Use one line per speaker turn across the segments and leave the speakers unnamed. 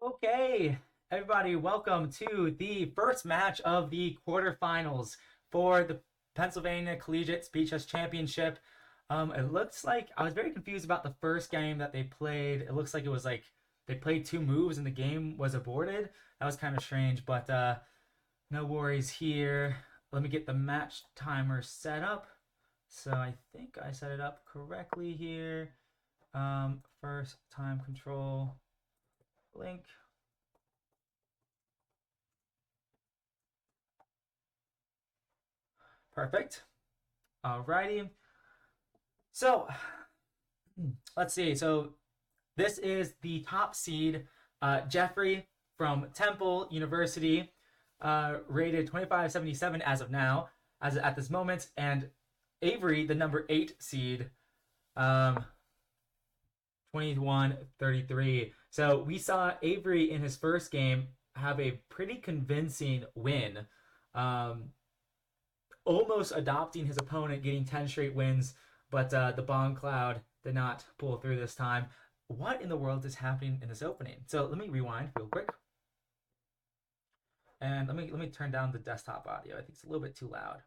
Okay, everybody, welcome to the first match of the quarterfinals for the Pennsylvania Collegiate Speed Chess Championship. It looks like I was very confused about the first game that they played. It looks like it was like they played two moves and the game was aborted. That was kind of strange, but no worries here. Let me get the match timer set up. So I think I set it up correctly here. First time control link. Perfect. Alrighty. So let's see. So this is the top seed, Jeffrey from Temple University, rated 2577 as of now, as at this moment, and Avery, the number 8 seed, 2133. So we saw Avery in his first game have a pretty convincing win. Um, Almost adopting his opponent, getting 10 straight wins, but the Bomb Cloud did not pull through this time. What in the world is happening in this opening? So let me rewind real quick. And let me turn down the desktop audio. I think it's a little bit too loud.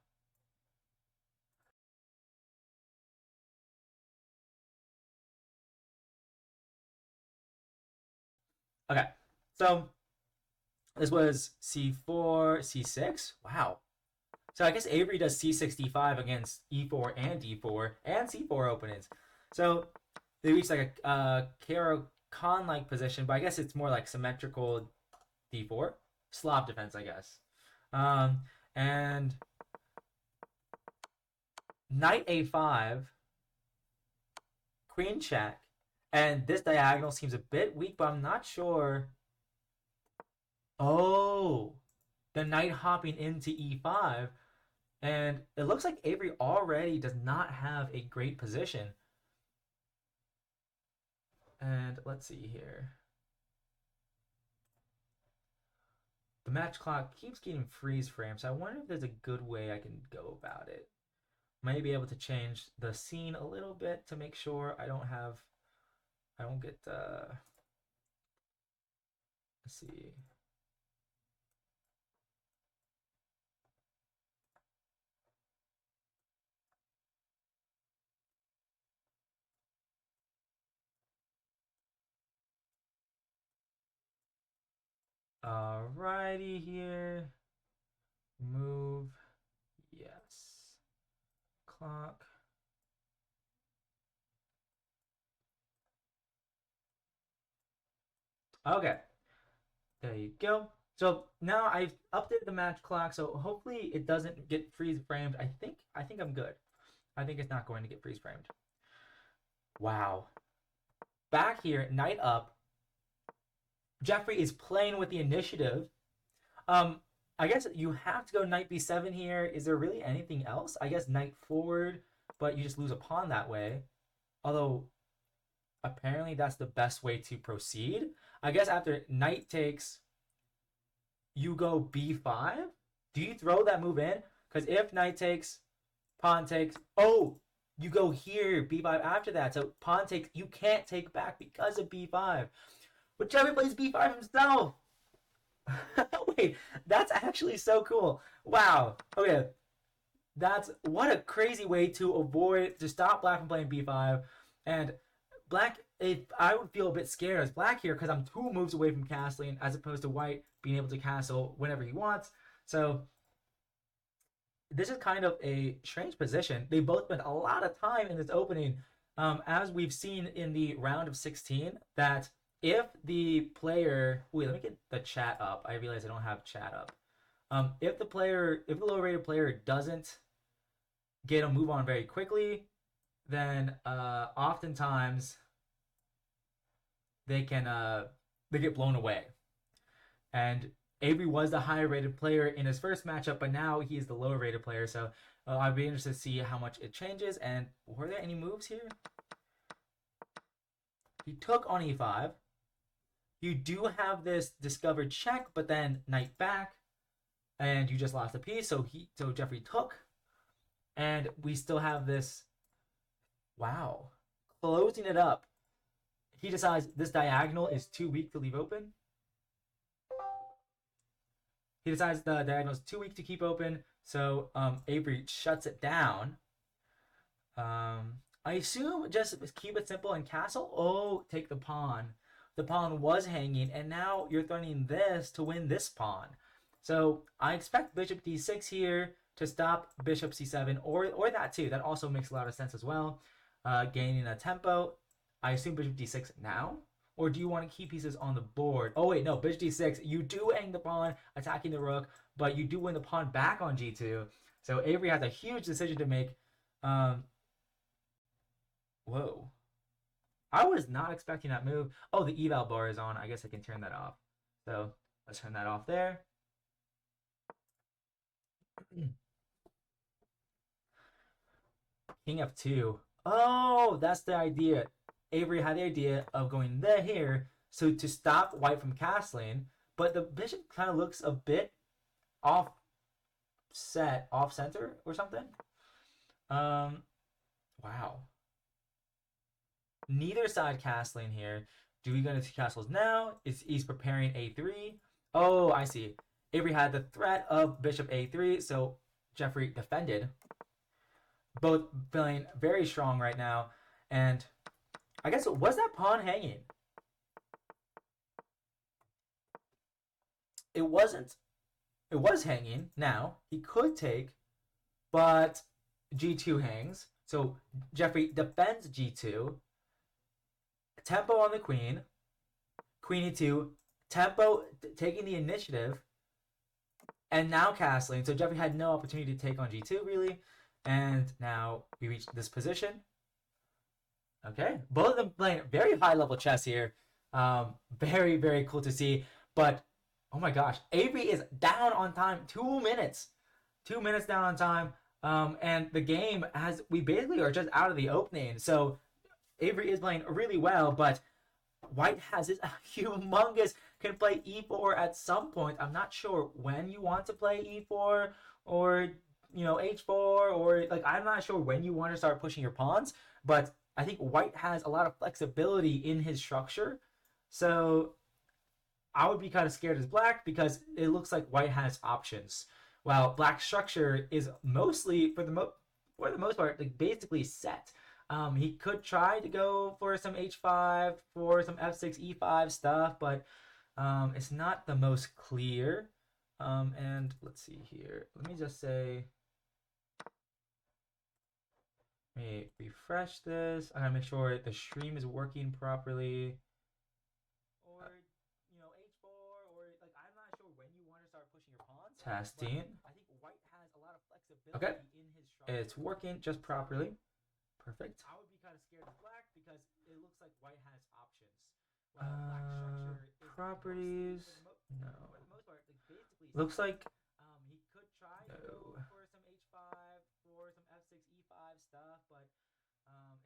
Okay, so this was C4, C6. Wow. So I guess Avery does C65 against E4 and D4 and C4 openings. So they reach like a Karo Khan like position, but I guess it's more like symmetrical D4 slop defense, I guess. Um, and Knight A5, Queen check, and this diagonal seems a bit weak, but I'm not sure. Oh, the knight hopping into E5, and it looks like Avery already does not have a great position. And let's see here. The match clock keeps getting freeze frames, so I wonder if there's a good way I can go about it. Might be able to change the scene a little bit to make sure I don't get let's see. Alrighty here. Move. Yes. Clock. Okay. There you go. So now I've updated the match clock, so hopefully it doesn't get freeze framed. I think I'm good. I think it's not going to get freeze framed. Wow. Back here, knight up. Jeffrey is playing with the initiative. Um, I guess you have to go knight b7 here. Is there really anything else? I guess knight forward, but you just lose a pawn that way. Although apparently that's the best way to proceed. I guess after knight takes, you go b5. Do you throw that move in? Because if knight takes, pawn takes, oh, you go here, b5 after that. So pawn takes, you can't take back because of b5. But Jeffrey plays b5 himself. Wait, that's actually so cool. Wow. Okay, that's what a crazy way to stop black from playing b5. And black, if I would feel a bit scared as black here because I'm 2 moves away from castling as opposed to white being able to castle whenever he wants. So this is kind of a strange position. They both spent a lot of time in this opening, as we've seen in the round of 16, that if the player, wait, let me get the chat up. I realize I don't have chat up. If the lower rated player doesn't get a move on very quickly, then oftentimes they get blown away. And Avery was the higher rated player in his first matchup, but now he is the lower rated player. So I'd be interested to see how much it changes. And were there any moves here? He took on e5. You do have this discovered check, but then knight back, and you just lost a piece. So Jeffrey took, and we still have this. Wow, closing it up. He decides this diagonal is too weak to leave open. He decides the diagonal is too weak to keep open, so Avery shuts it down. I assume just keep it simple and castle. Oh, take the pawn. The pawn was hanging, and now you're threatening this to win this pawn. So I expect bishop d6 here to stop bishop c7, or that too. That also makes a lot of sense as well. Gaining a tempo. I assume bishop d6 now? Or do you want to keep pieces on the board? Oh wait, no, bishop d6. You do hang the pawn, attacking the rook, but you do win the pawn back on g2. So Avery has a huge decision to make. Um, Whoa. I was not expecting that move. Oh, the eval bar is on. I guess I can turn that off. So let's turn that off there. King f2. Oh, that's the idea. Avery had the idea of going there here, so to stop white from castling, but the bishop kind of looks a bit off off center or something. Wow. Neither side castling here. Do we go to two castles now? He's preparing a3. Oh, I see. Avery had the threat of bishop a3, so Jeffrey defended. Both feeling very strong right now. And I guess, was that pawn hanging? It wasn't. It was hanging. Now, he could take, but g2 hangs. So Jeffrey defends g2. Tempo on the queen. Queen e2. Tempo taking the initiative. And now castling. So Jeffrey had no opportunity to take on g2, really. And now we reach this position. Okay. Both of them playing very high level chess here. Very, very cool to see. But, oh my gosh. Avery is down on time. 2 minutes. 2 minutes down on time. And the game, we basically are just out of the opening. So Avery is playing really well, but white has this humongous, can play e4 at some point. I'm not sure when you want to play e4 or, h4, or like, I'm not sure when you want to start pushing your pawns, but I think white has a lot of flexibility in his structure. So I would be kind of scared as black because it looks like white has options. While black structure is mostly, for the most part, like basically set. He could try to go for some h5, for some f6, e5 stuff, but it's not the most clear. And let's see here. Let me just say, let me refresh this. I gotta make sure the stream is working properly. Or, h4, or like, I'm not sure when you want to start pushing your pawns. Testing. I think white has a lot of flexibility in his structure. It's working just properly. Perfect. I would be kind of scared of black because it looks like white has options. Black structure properties. No. For the most part, like basically. Looks like. He could try to go for some h5, for some f6, e5 stuff, but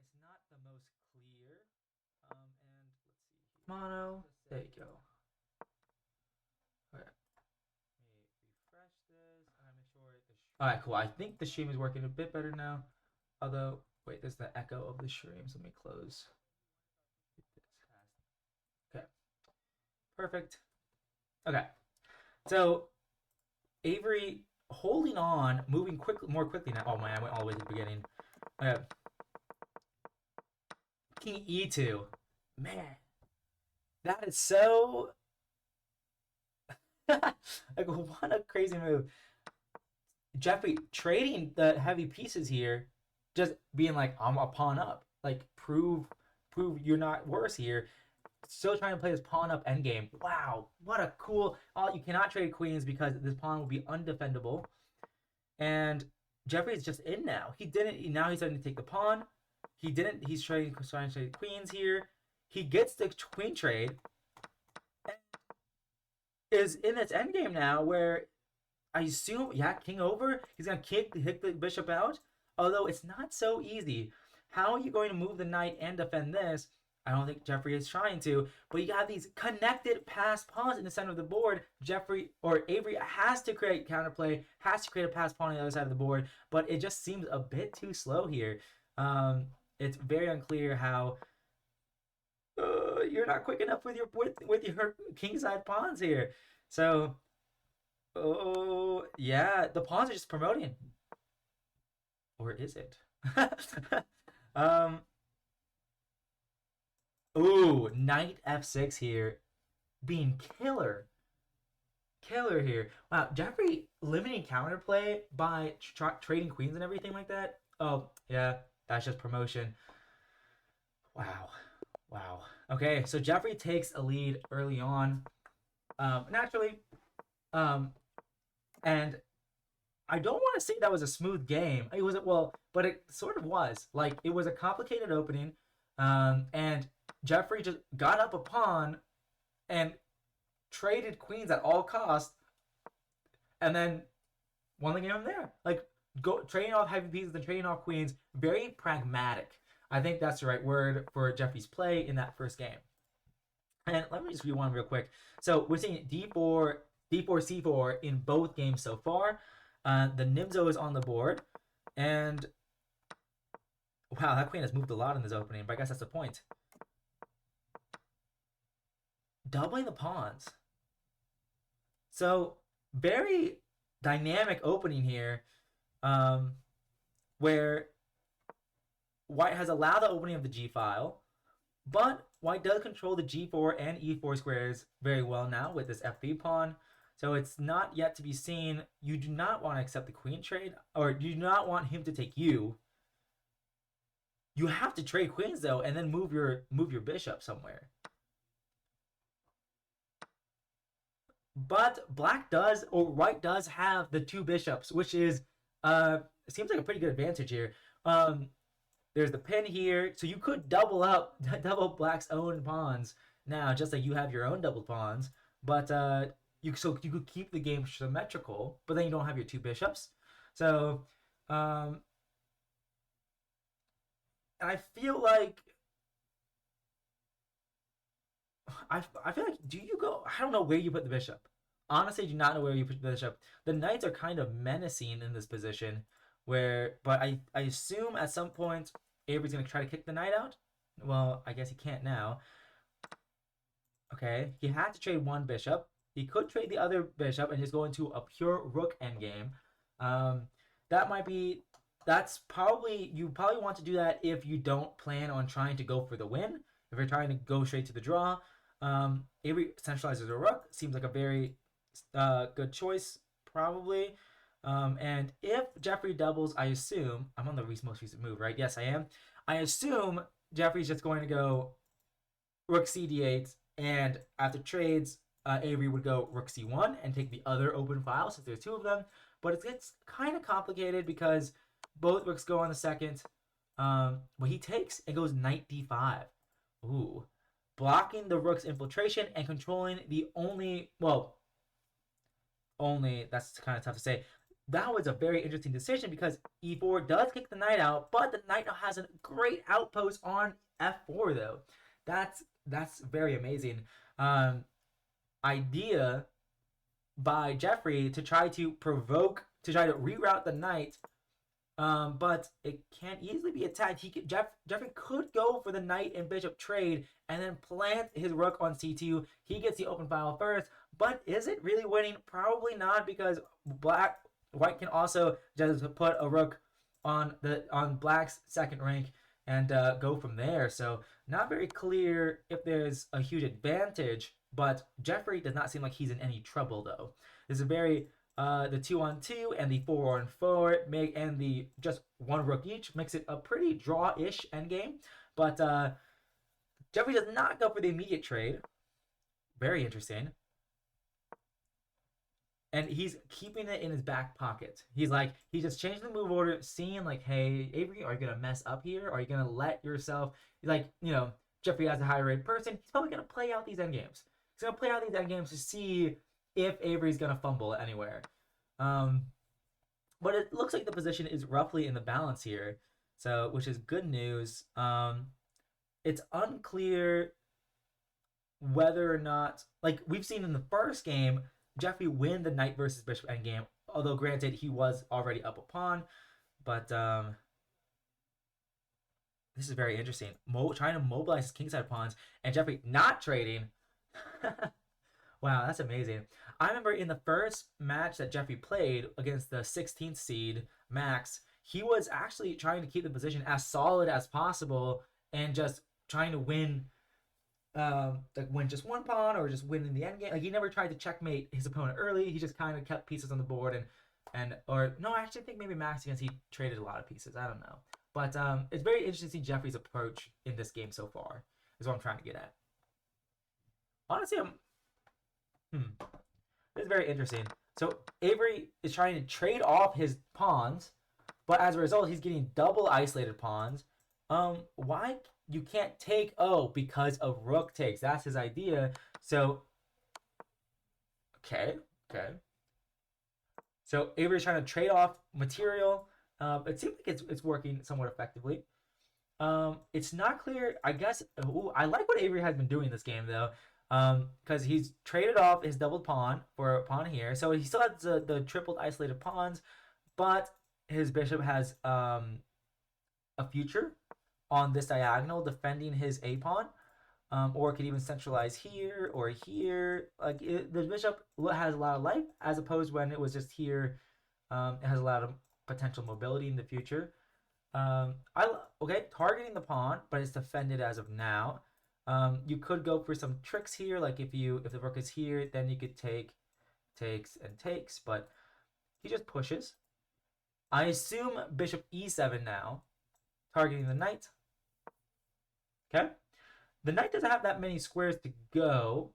it's not the most clear. And let's see here. Mono. There you go. Okay. Let me refresh this. I gotta make sure the stream. All right, cool. I think the stream is working a bit better now. Although, wait, there's the echo of the stream, so let me close. Okay. Perfect. Okay. So, Avery holding on, moving more quickly now. Oh man, I went all the way to the beginning. Okay. King e2. Man. That is so... like, what a crazy move. Jeffrey trading the heavy pieces here, just being like, I'm a pawn up. Like, prove you're not worse here. Still trying to play this pawn up endgame. Wow, what a cool... you cannot trade queens because this pawn will be undefendable. And Jeffrey is just in now. He didn't... Now he's starting to take the pawn. He didn't... He's trying to trade queens here. He gets the queen trade. And is in this endgame now where I assume, yeah, king over. He's going to hit the bishop out. Although it's not so easy. How are you going to move the knight and defend this? I don't think Jeffrey is trying to, but you got these connected passed pawns in the center of the board. Jeffrey or Avery has to create counterplay, has to create a passed pawn on the other side of the board, but it just seems a bit too slow here. It's very unclear how you're not quick enough with your kingside pawns here. So Oh, yeah. The pawns are just promoting. Or is it? um, ooh, knight f6 here. Being killer. Killer here. Wow, Jeffrey limiting counterplay by trading queens and everything like that. Oh, yeah. That's just promotion. Wow. Wow. Okay, so Jeffrey takes a lead early on. Naturally. Um, and I don't want to say that was a smooth game. It was well, but it sort of was. Like it was a complicated opening, and Jeffrey just got up a pawn and traded queens at all costs, and then won the game from there. Like go trading off heavy pieces and trading off queens. Very pragmatic. I think that's the right word for Jeffrey's play in that first game. And let me just rewind real quick. So we're seeing d4, d4, c4 in both games so far. The Nimzo is on the board, and wow, that queen has moved a lot in this opening. But I guess that's the point. Doubling the pawns. So very dynamic opening here, um, where White has allowed the opening of the G file, but White does control the G4 and E4 squares very well now with this F3 pawn. So it's not yet to be seen. You do not want to accept the queen trade, or you do not want him to take you. You have to trade queens though, and then move your bishop somewhere. But black does, or white does have the two bishops, which is seems like a pretty good advantage here. Um, there's the pin here, so you could double up, double black's own pawns now, just like you have your own double pawns. But you could keep the game symmetrical, but then you don't have your two bishops. So, um, I feel like I feel like do you go? I don't know where you put the bishop. Honestly, I do not know where you put the bishop. The knights are kind of menacing in this position, but I assume at some point Avery's gonna try to kick the knight out. Well, I guess he can't now. Okay, he had to trade one bishop. He could trade the other bishop and just go into a pure rook endgame. Um, that might be. That's probably you probably want to do that if you don't plan on trying to go for the win. If you're trying to go straight to the draw, Avery centralizes a rook. Seems like a very good choice, probably. And if Jeffrey doubles, I assume I'm on the most recent move, right? Yes, I am. I assume Jeffrey's just going to go rook cd8, and after trades, Avery would go rook c1 and take the other open file since there's two of them. But it gets kind of complicated because both rooks go on the second. What he takes, it goes knight d5. Ooh. Blocking the rook's infiltration and controlling the only, that's kind of tough to say. That was a very interesting decision because e4 does kick the knight out, but the knight has a great outpost on f4 though. That's very amazing. Idea by Jeffrey to try to reroute the knight, but it can't easily be attacked. Jeffrey could go for the knight and bishop trade and then plant his rook on c2. He gets the open file first, but is it really winning? Probably not, because white can also just put a rook on black's second rank and go from there. So not very clear if there's a huge advantage, but Jeffrey does not seem like he's in any trouble though. This is a very the 2-on-2 and the 4-on-4 and the just one rook each makes it a pretty draw-ish endgame. But Jeffrey does not go for the immediate trade. Very interesting. And he's keeping it in his back pocket. He's just changing the move order, seeing like, hey, Avery, are you gonna mess up here? Are you gonna let yourself Jeffrey as a high rate person? He's probably gonna play out these endgames. He's gonna play out these endgames to see if Avery's gonna fumble anywhere. But it looks like the position is roughly in the balance here, so which is good news. It's unclear whether or not, like we've seen in the first game, Jeffrey win the knight versus bishop endgame. Although granted, he was already up a pawn, but this is very interesting. Trying to mobilize his kingside pawns, and Jeffrey not trading. Wow, that's amazing. I remember in the first match that Jeffrey played against the 16th seed Max, he was actually trying to keep the position as solid as possible and just trying to win, like win just one pawn or just win in the end game. Like he never tried to checkmate his opponent early. He just kind of kept pieces on the board and or no, I actually think maybe Max against he traded a lot of pieces. I don't know, but it's very interesting to see Jeffrey's approach in this game so far. Is what I'm trying to get at. Honestly, hmm, this is very interesting. So Avery is trying to trade off his pawns, but as a result, he's getting double isolated pawns. Why you can't take? Oh, because of rook takes. That's his idea. So okay, okay. So Avery's trying to trade off material. It seems like it's working somewhat effectively. It's not clear. I guess. Ooh, I like what Avery has been doing this game though, because he's traded off his doubled pawn for a pawn here, so he still has the tripled isolated pawns, but his bishop has a future on this diagonal defending his a pawn, or it could even centralize here or here. Like the bishop has a lot of life as opposed when it was just here. It has a lot of potential mobility in the future. I okay targeting the pawn, but it's defended as of now. You could go for some tricks here, like if the rook is here, then you could take takes and takes, but he just pushes. I assume bishop e7 now, targeting the knight. Okay, the knight doesn't have that many squares to go.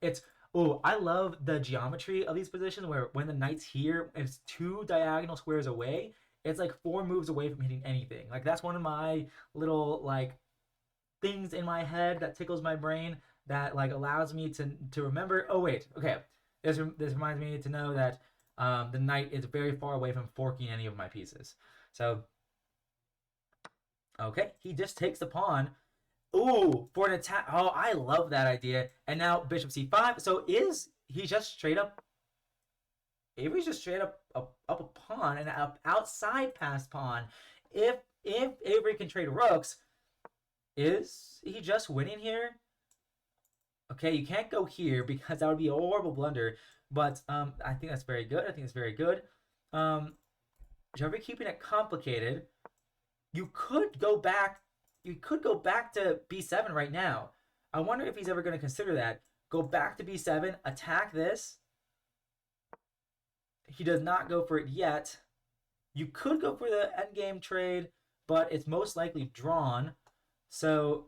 It's oh, I love the geometry of these positions where when the knight's here, it's two diagonal squares away. It's like 4 moves away from hitting anything. Like that's one of my little like things in my head that tickles my brain that like allows me to remember. Oh wait, okay. This reminds me to know that the knight is very far away from forking any of my pieces. So okay, he just takes the pawn. Ooh, for an attack. Oh, I love that idea. And now bishop c5. So is he just straight up? Avery's just straight up a pawn and up outside past pawn. If Avery can trade rooks, is he just winning here? Okay, you can't go here because that would be a horrible blunder. But I think that's very good. I think it's very good. Jeffrey keeping it complicated. You could go back. You could go back to b7 right now. I wonder if he's ever going to consider that. Go back to b7, attack this. He does not go for it yet. You could go for the endgame trade, but it's most likely drawn. So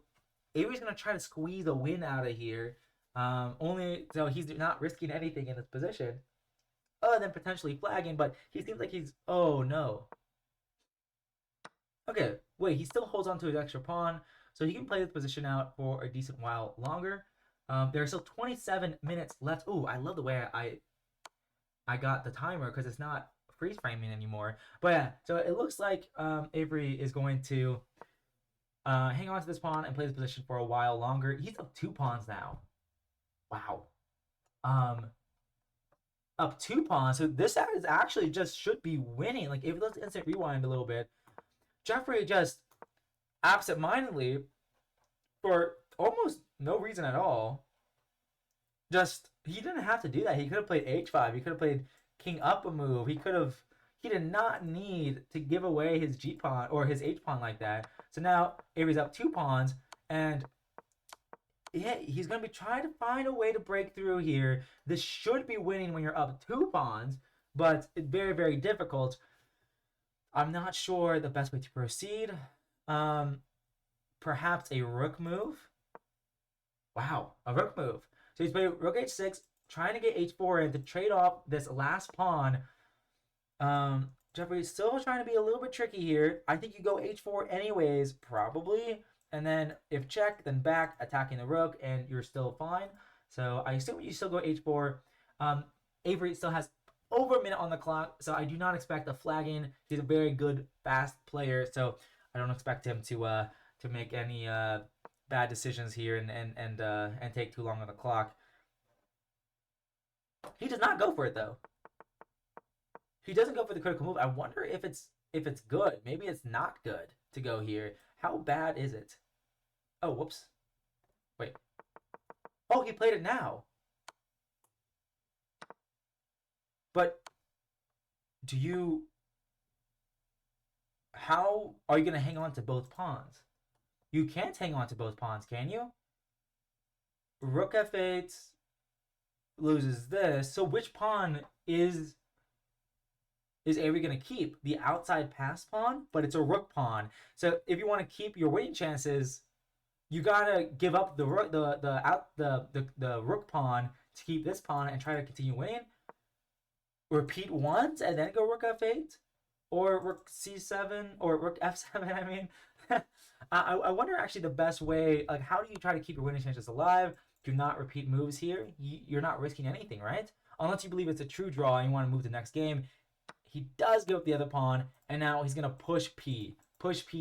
Avery's going to try to squeeze a win out of here. Only so he's not risking anything in this position, other than potentially flagging. But he seems like he's. Oh no. Okay, wait. He still holds on to his extra pawn, so he can play this position out for a decent while longer. There are still 27 minutes left. Oh, I love the way I got the timer because it's not freeze framing anymore. But yeah, so it looks like Avery is going to hang on to this pawn and play this position for a while longer. He's up 2 pawns now. Wow. Up 2 pawns. So this is actually just should be winning. Like if let's instant rewind a little bit. Jeffrey just absentmindedly, for almost no reason at all, just he didn't have to do that. He could have played h5. He could have played king up a move. He did not need to give away his g pawn or his h pawn like that. So now Avery's up 2 pawns, and yeah, he's gonna be trying to find a way to break through here. This should be winning when you're up 2 pawns, but it's very, very difficult. I'm not sure the best way to proceed. Perhaps a rook move. Wow, a rook move. So he's playing rook h6, trying to get h4 in to trade off this last pawn. Jeffrey's still trying to be a little bit tricky here. I think you go h4 anyways, probably. And then if check, then back, attacking the rook, and you're still fine. So I assume you still go h4. Avery still has over a minute on the clock, so I do not expect a flagging. He's a very good, fast player, so I don't expect him to make any bad decisions here and take too long on the clock. He does not go for it though. He doesn't go for the critical move. I wonder if it's good. Maybe it's not good to go here. How bad is it? Oh, whoops. Wait. Oh, he played it now. But do you? How are you going to hang on to both pawns? You can't hang on to both pawns, can you? Rook f8 loses this. So which pawn is Avery going to keep? The outside pass pawn, but it's a rook pawn. So if you want to keep your winning chances, you gotta give up the rook pawn to keep this pawn and try to continue winning. Repeat once and then go rook f8, or rook c7, or rook f7. I mean, I wonder actually the best way. Like, how do you try to keep your winning chances alive? Do not repeat moves here. You're not risking anything, right? Unless you believe it's a true draw and you want to move to the next game. He does give up the other pawn, and now he's gonna push p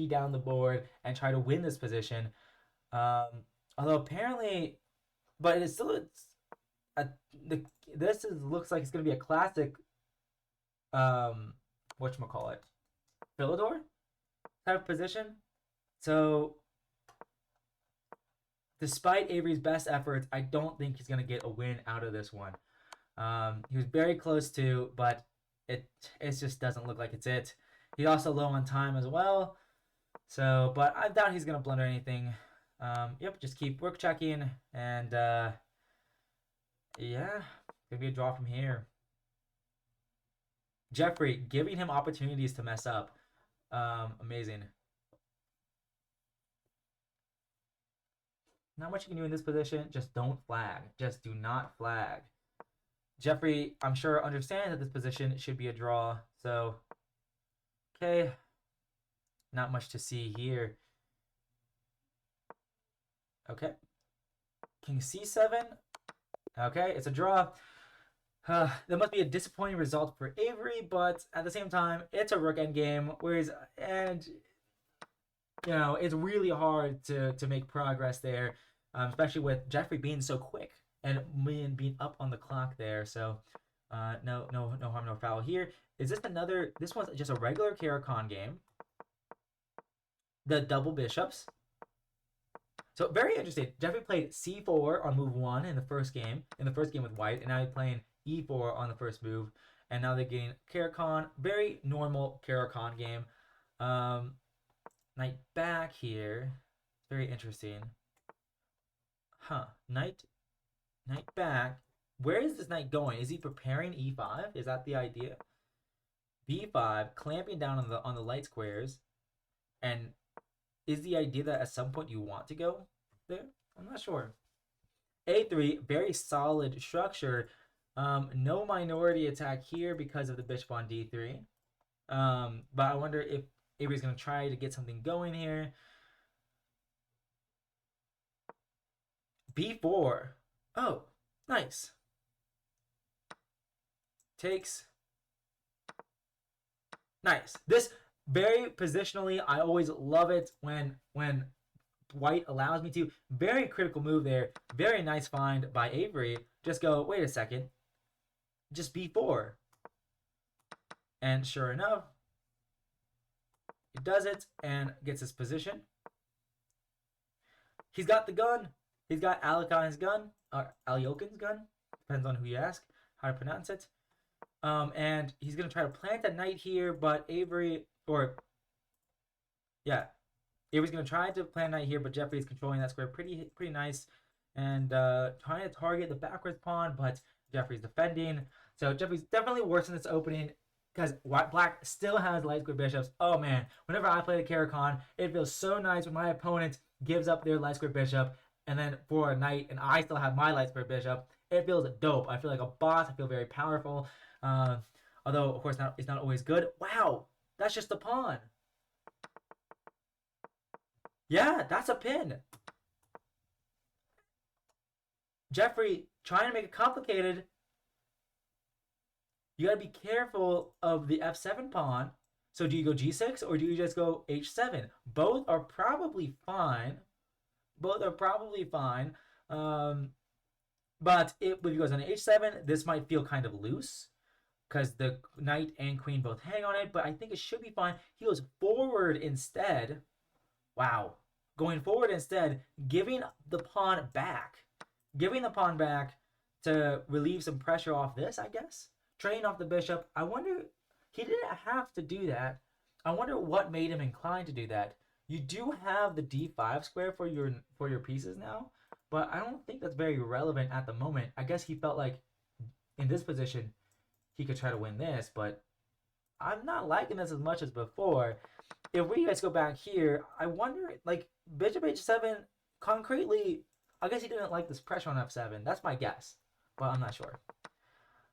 down the board and try to win this position. Although apparently, but it's still looks like it's gonna be a classic whatchamacallit, Philidor type of position. So despite Avery's best efforts, I don't think he's gonna get a win out of this one. He was very close to, but it just doesn't look like it's it. He's also low on time as well. So, but I doubt he's gonna blunder anything. Yep, just keep work checking, and yeah, gonna be a draw from here. Jeffrey giving him opportunities to mess up. Amazing. Not much you can do in this position. Just don't flag. Just do not flag. Jeffrey, I'm sure, understands that this position should be a draw. So, okay. Not much to see here. Okay. King c7. Okay, it's a draw. That must be a disappointing result for Avery, but at the same time, it's a rook endgame. And you know, it's really hard to make progress there, especially with Jeffrey being so quick and being up on the clock there. So, no harm, no foul here. Is this another? This one's just a regular Caro-Kann game. The double bishops. So very interesting. Jeffrey played c4 on move 1 in the first game with white, and now he's playing e4 on the first move, and now they're getting Caro-Kann. Very normal Caro-Kann game. Knight back here. Very interesting. Knight back. Where is this knight going? Is he preparing e5? Is that the idea? b5, clamping down on the light squares, and is the idea that at some point you want to go there? I'm not sure. a3, very solid structure. No minority attack here because of the bishop on d3. But I wonder if Avery's going to try to get something going here. b4. Oh, nice. Takes. Nice. This very positionally, I always love it when white allows me to. Very critical move there. Very nice find by Avery. Just go, wait a second. Just b4. And sure enough, he does it and gets his position. He's got the gun. He's got Aliokin's gun. Or Aliokin's gun. Depends on who you ask how to pronounce it. And he's going to try to plant a knight here, but Avery's going to try to plant a knight here, but Jeffrey is controlling that square pretty nice, and trying to target the backwards pawn, but Jeffrey's defending. So Jeffrey's definitely worse in this opening because black still has light square bishops. Oh man, whenever I play the Caro-Kann, it feels so nice when my opponent gives up their light square bishop and then for a knight, and I still have my light square bishop. It feels dope. I feel like a boss. I feel very powerful. Although, of course, it's not always good. Wow, that's just a pawn. Yeah, that's a pin. Jeffrey, trying to make it complicated. You gotta be careful of the f7 pawn. So do you go g6 or do you just go h7? Both are probably fine. But if he goes on h7, this might feel kind of loose because the knight and queen both hang on it, but I think it should be fine. He goes forward instead. Wow. Going forward instead, giving the pawn back to relieve some pressure off this, I guess. trading off the bishop. I wonder, he didn't have to do that. I wonder what made him inclined to do that. You do have the d5 square for your pieces now, but I don't think that's very relevant at the moment. I guess he felt like in this position he could try to win this, but I'm not liking this as much as before. If we guys go back here, I wonder, like, bishop h7, concretely, I guess he didn't like this pressure on f7. That's my guess, but I'm not sure.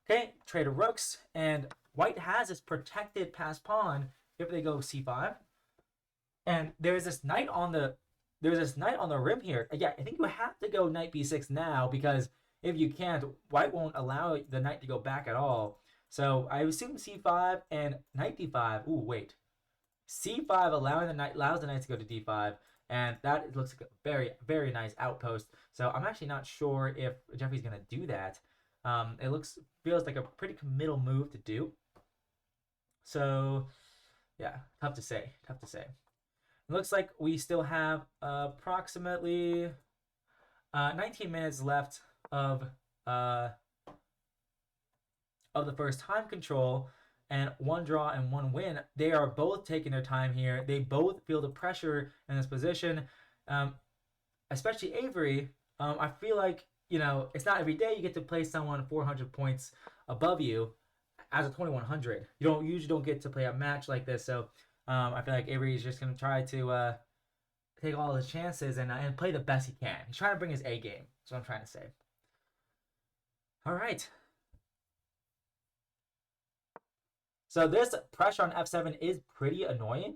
Okay, trade of rooks, and white has this protected pass pawn if they go c5. And there's this knight on the rim here. Yeah, I think you have to go knight b6 now, because if you can't, white won't allow the knight to go back at all. So I assume c5 and knight d5. Ooh, wait. c5 allows the knight to go to d5, and that looks like a very, very nice outpost. So I'm actually not sure if Jeffrey's gonna do that. It feels like a pretty committal move to do. So yeah, tough to say. Tough to say. It looks like we still have approximately 19 minutes left of the first time control, and one draw and one win. They are both taking their time here. They both feel the pressure in this position, especially Avery. I feel like, it's not every day you get to play someone 400 points above you as a 2100. You usually don't get to play a match like this. So I feel like Avery is just going to try to take all his chances and play the best he can. He's trying to bring his A game. That's what I'm trying to say. All right. So this pressure on f7 is pretty annoying.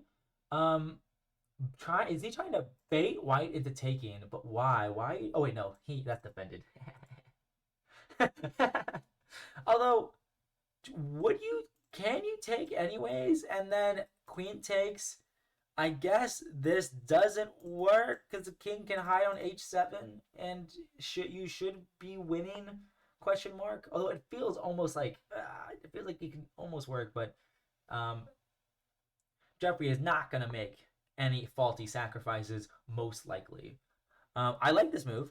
Is he trying to bait white into taking? But why? Why? Oh wait, no, that's defended. Although, can you take anyways? And then queen takes. I guess this doesn't work because the king can hide on h7, and you should be winning. Question mark. Although it feels almost like it can almost work, but Jeffrey is not gonna make any faulty sacrifices, most likely. I like this move,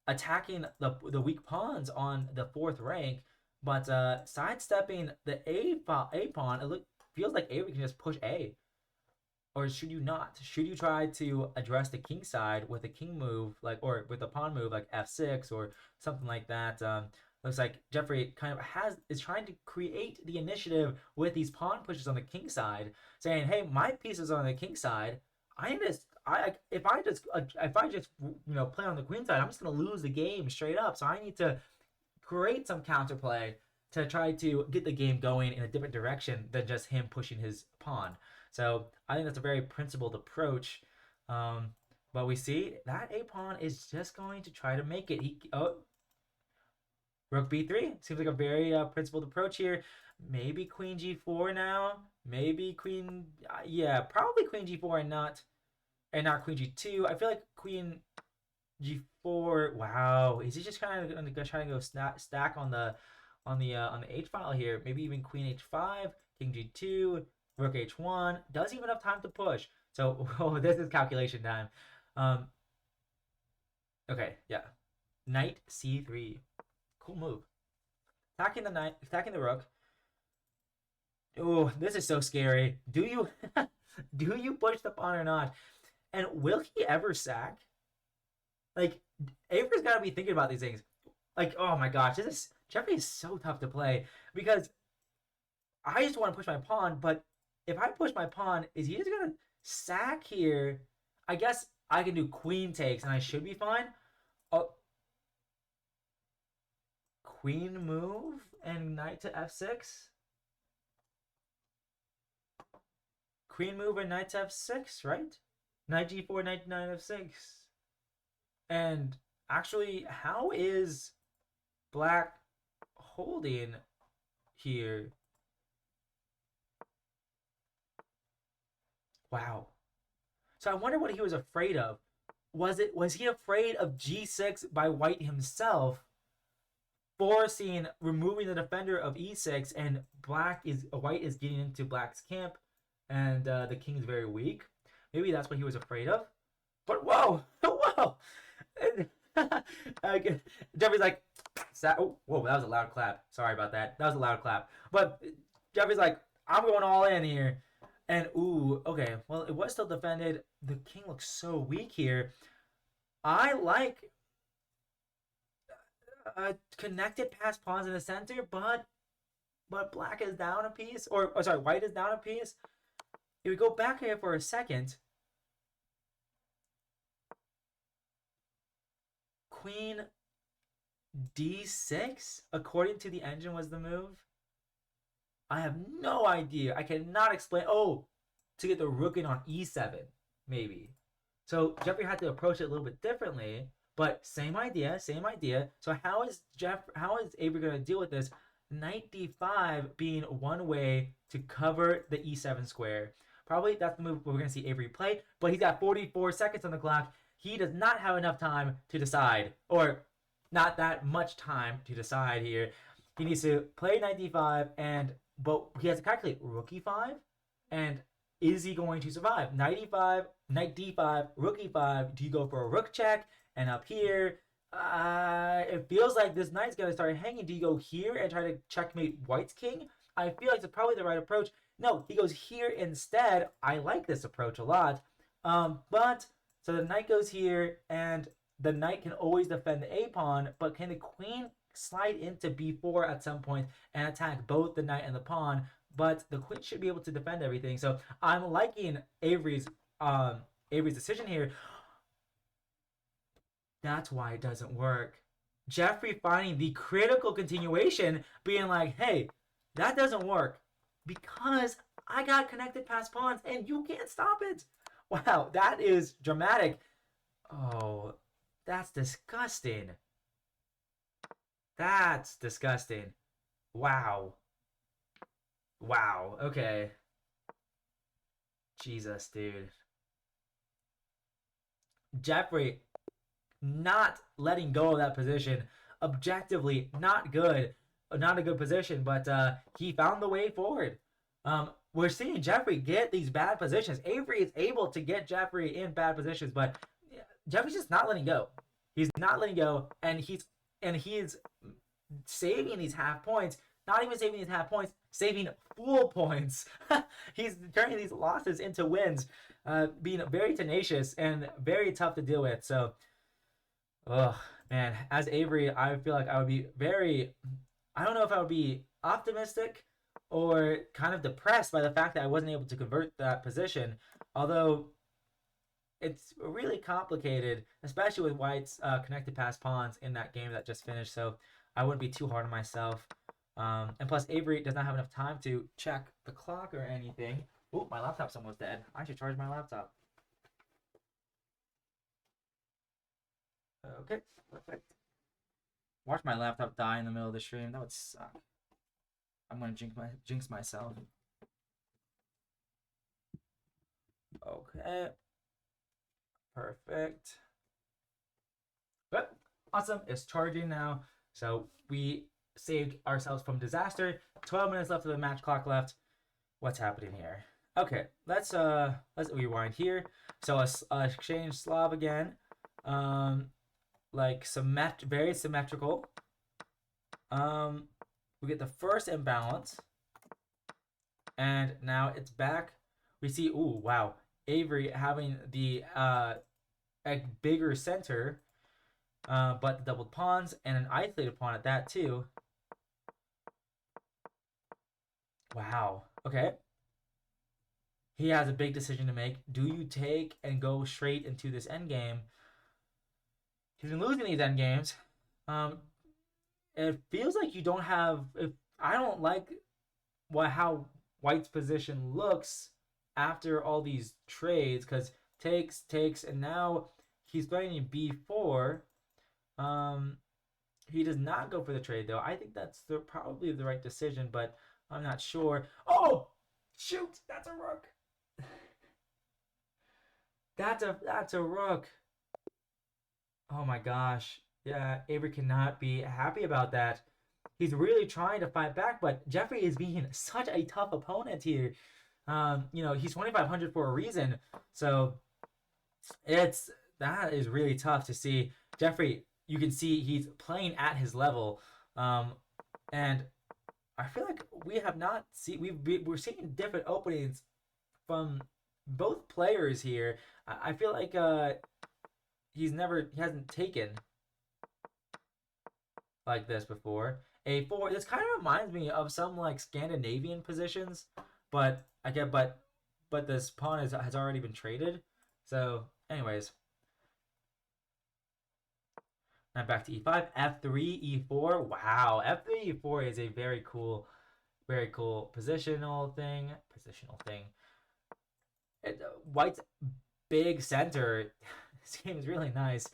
attacking the weak pawns on the fourth rank, but sidestepping the a pawn. Feels like Avery can just push A. Or should you not? Should you try to address the king side with a king move, or with a pawn move like f6 or something like that? Looks like Jeffrey kind of is trying to create the initiative with these pawn pushes on the king side, saying, "Hey, my pieces are on the king side. If I just play on the queen side, I'm just gonna lose the game straight up. So I need to create some counterplay to try to get the game going in a different direction than just him pushing his pawn." So I think that's a very principled approach. But we see that a pawn is just going to try to make it. Rook b3 seems like a very principled approach here. Maybe queen g4 now. Maybe queen, probably queen g4 and not queen g2. I feel like queen g4. Wow, is he just kind of going to try to go stack on the h file here? Maybe even queen h5, king g2. Rook h1 doesn't even have time to push. So this is calculation time. Okay, yeah. Knight c3. Cool move. Attacking the knight, attacking the rook. Oh, this is so scary. Do you do you push the pawn or not? And will he ever sack? Like, Avery's got to be thinking about these things. Like, oh my gosh, Jeffrey is so tough to play, because I just want to push my pawn, but if I push my pawn, is he just gonna sack here? I guess I can do queen takes and I should be fine. Oh, queen move and knight to f6. Queen move and knight to f6, right? Knight g4, knight f6. And actually, how is black holding here? Wow. So I wonder what he was afraid of. Was he afraid of g6 by white himself, removing the defender of e6, and white is getting into black's camp, and the king is very weak? Maybe that's what he was afraid of. But whoa, whoa! Okay. Jeffrey's like, oh, whoa, that was a loud clap. Sorry about that. That was a loud clap. But Jeffrey's like, I'm going all in here. And ooh, okay. Well, it was still defended. The king looks so weak here. I like connected past pawns in the center, but black is down a piece, or sorry, white is down a piece. If we go back here for a second, queen d6, according to the engine, was the move. I have no idea. I cannot explain. Oh, to get the rook in on e7, maybe. So Jeffrey had to approach it a little bit differently, but same idea, same idea. So how is Avery going to deal with this? Knight d5 being one way to cover the e7 square. Probably that's the move we're going to see Avery play, but he's got 44 seconds on the clock. He does not have enough time to decide, or not that much time to decide here. He needs to play knight d5, but he has to calculate rook e5, and is he going to survive? Knight e5, knight d5, rook e5. Do you go for a rook check? And up here, it feels like this knight's going to start hanging. Do you go here and try to checkmate white's king? I feel like it's probably the right approach. No, he goes here instead. I like this approach a lot. But, so the knight goes here, and the knight can always defend the a-pawn, but can the queen slide into b4 at some point and attack both the knight and the pawn? But the queen should be able to defend everything. So I'm liking Avery's decision here. That's why it doesn't work. Jeffrey finding the critical continuation, being like, hey, that doesn't work because I got connected past pawns and you can't stop it. Wow, that is dramatic. Oh, that's disgusting. That's disgusting. Wow. Wow, okay. Jesus, dude. Jeffrey not letting go of that position. Objectively, not good. Not a good position, but he found the way forward. We're seeing Jeffrey get these bad positions. Avery is able to get Jeffrey in bad positions, but Jeffrey's just not letting go. He's not letting go, and he's saving these half points. Not even saving these half points, saving full points. He's turning these losses into wins, being very tenacious and very tough to deal with. So, oh man, as Avery, I feel like I would be I don't know if I would be optimistic or kind of depressed by the fact that I wasn't able to convert that position. Although it's really complicated, especially with White's connected past pawns in that game that just finished. So I wouldn't be too hard on myself. And plus, Avery does not have enough time to check the clock or anything. Oh, my laptop's almost dead. I should charge my laptop. Okay, perfect. Watch my laptop die in the middle of the stream. That would suck. I'm gonna jinx myself. Okay. Perfect. Good. Awesome. It's charging now. So we saved ourselves from disaster. 12 minutes left of the match clock left. What's happening here? Okay, let's rewind here. So exchange Slav again. Like very symmetrical. We get the first imbalance. And now it's back. We see, ooh, wow. Avery having the a bigger center, but the doubled pawns and an isolated pawn at that too. Wow. Okay. He has a big decision to make. Do you take and go straight into this endgame? He's been losing these endgames. It feels like you don't have. I don't like how White's position looks after all these trades, because takes, and now he's playing b4. He does not go for the trade though. I think that's probably the right decision, but I'm not sure. Oh, shoot! That's a rook. That's a rook. Oh my gosh. Yeah, Avery cannot be happy about that. He's really trying to fight back, but Jeffrey is being such a tough opponent here. He's 2,500 for a reason. So that is really tough to see. Jeffrey, you can see he's playing at his level, and I feel like we have not seen we're seeing different openings from both players here. I feel like he hasn't taken like this before. A4. This kind of reminds me of some like Scandinavian positions, but I get but this pawn has already been traded. So, anyways, now back to e5, f3, e4. Wow, f3, e4 is a very cool positional thing. White's big center seems really nice.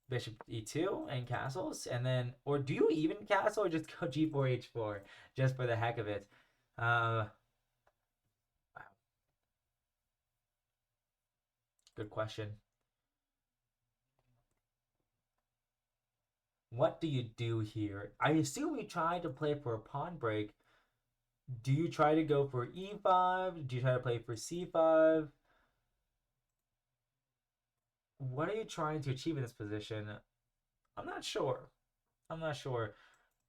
Bishop e2 and castles, and then, or do you even castle or just go g4 h4 just for the heck of it? Wow. Good question. What do you do here? I assume you try to play for a pawn break. Do you try to go for e5? Do you try to play for c5? What are you trying to achieve in this position? I'm not sure.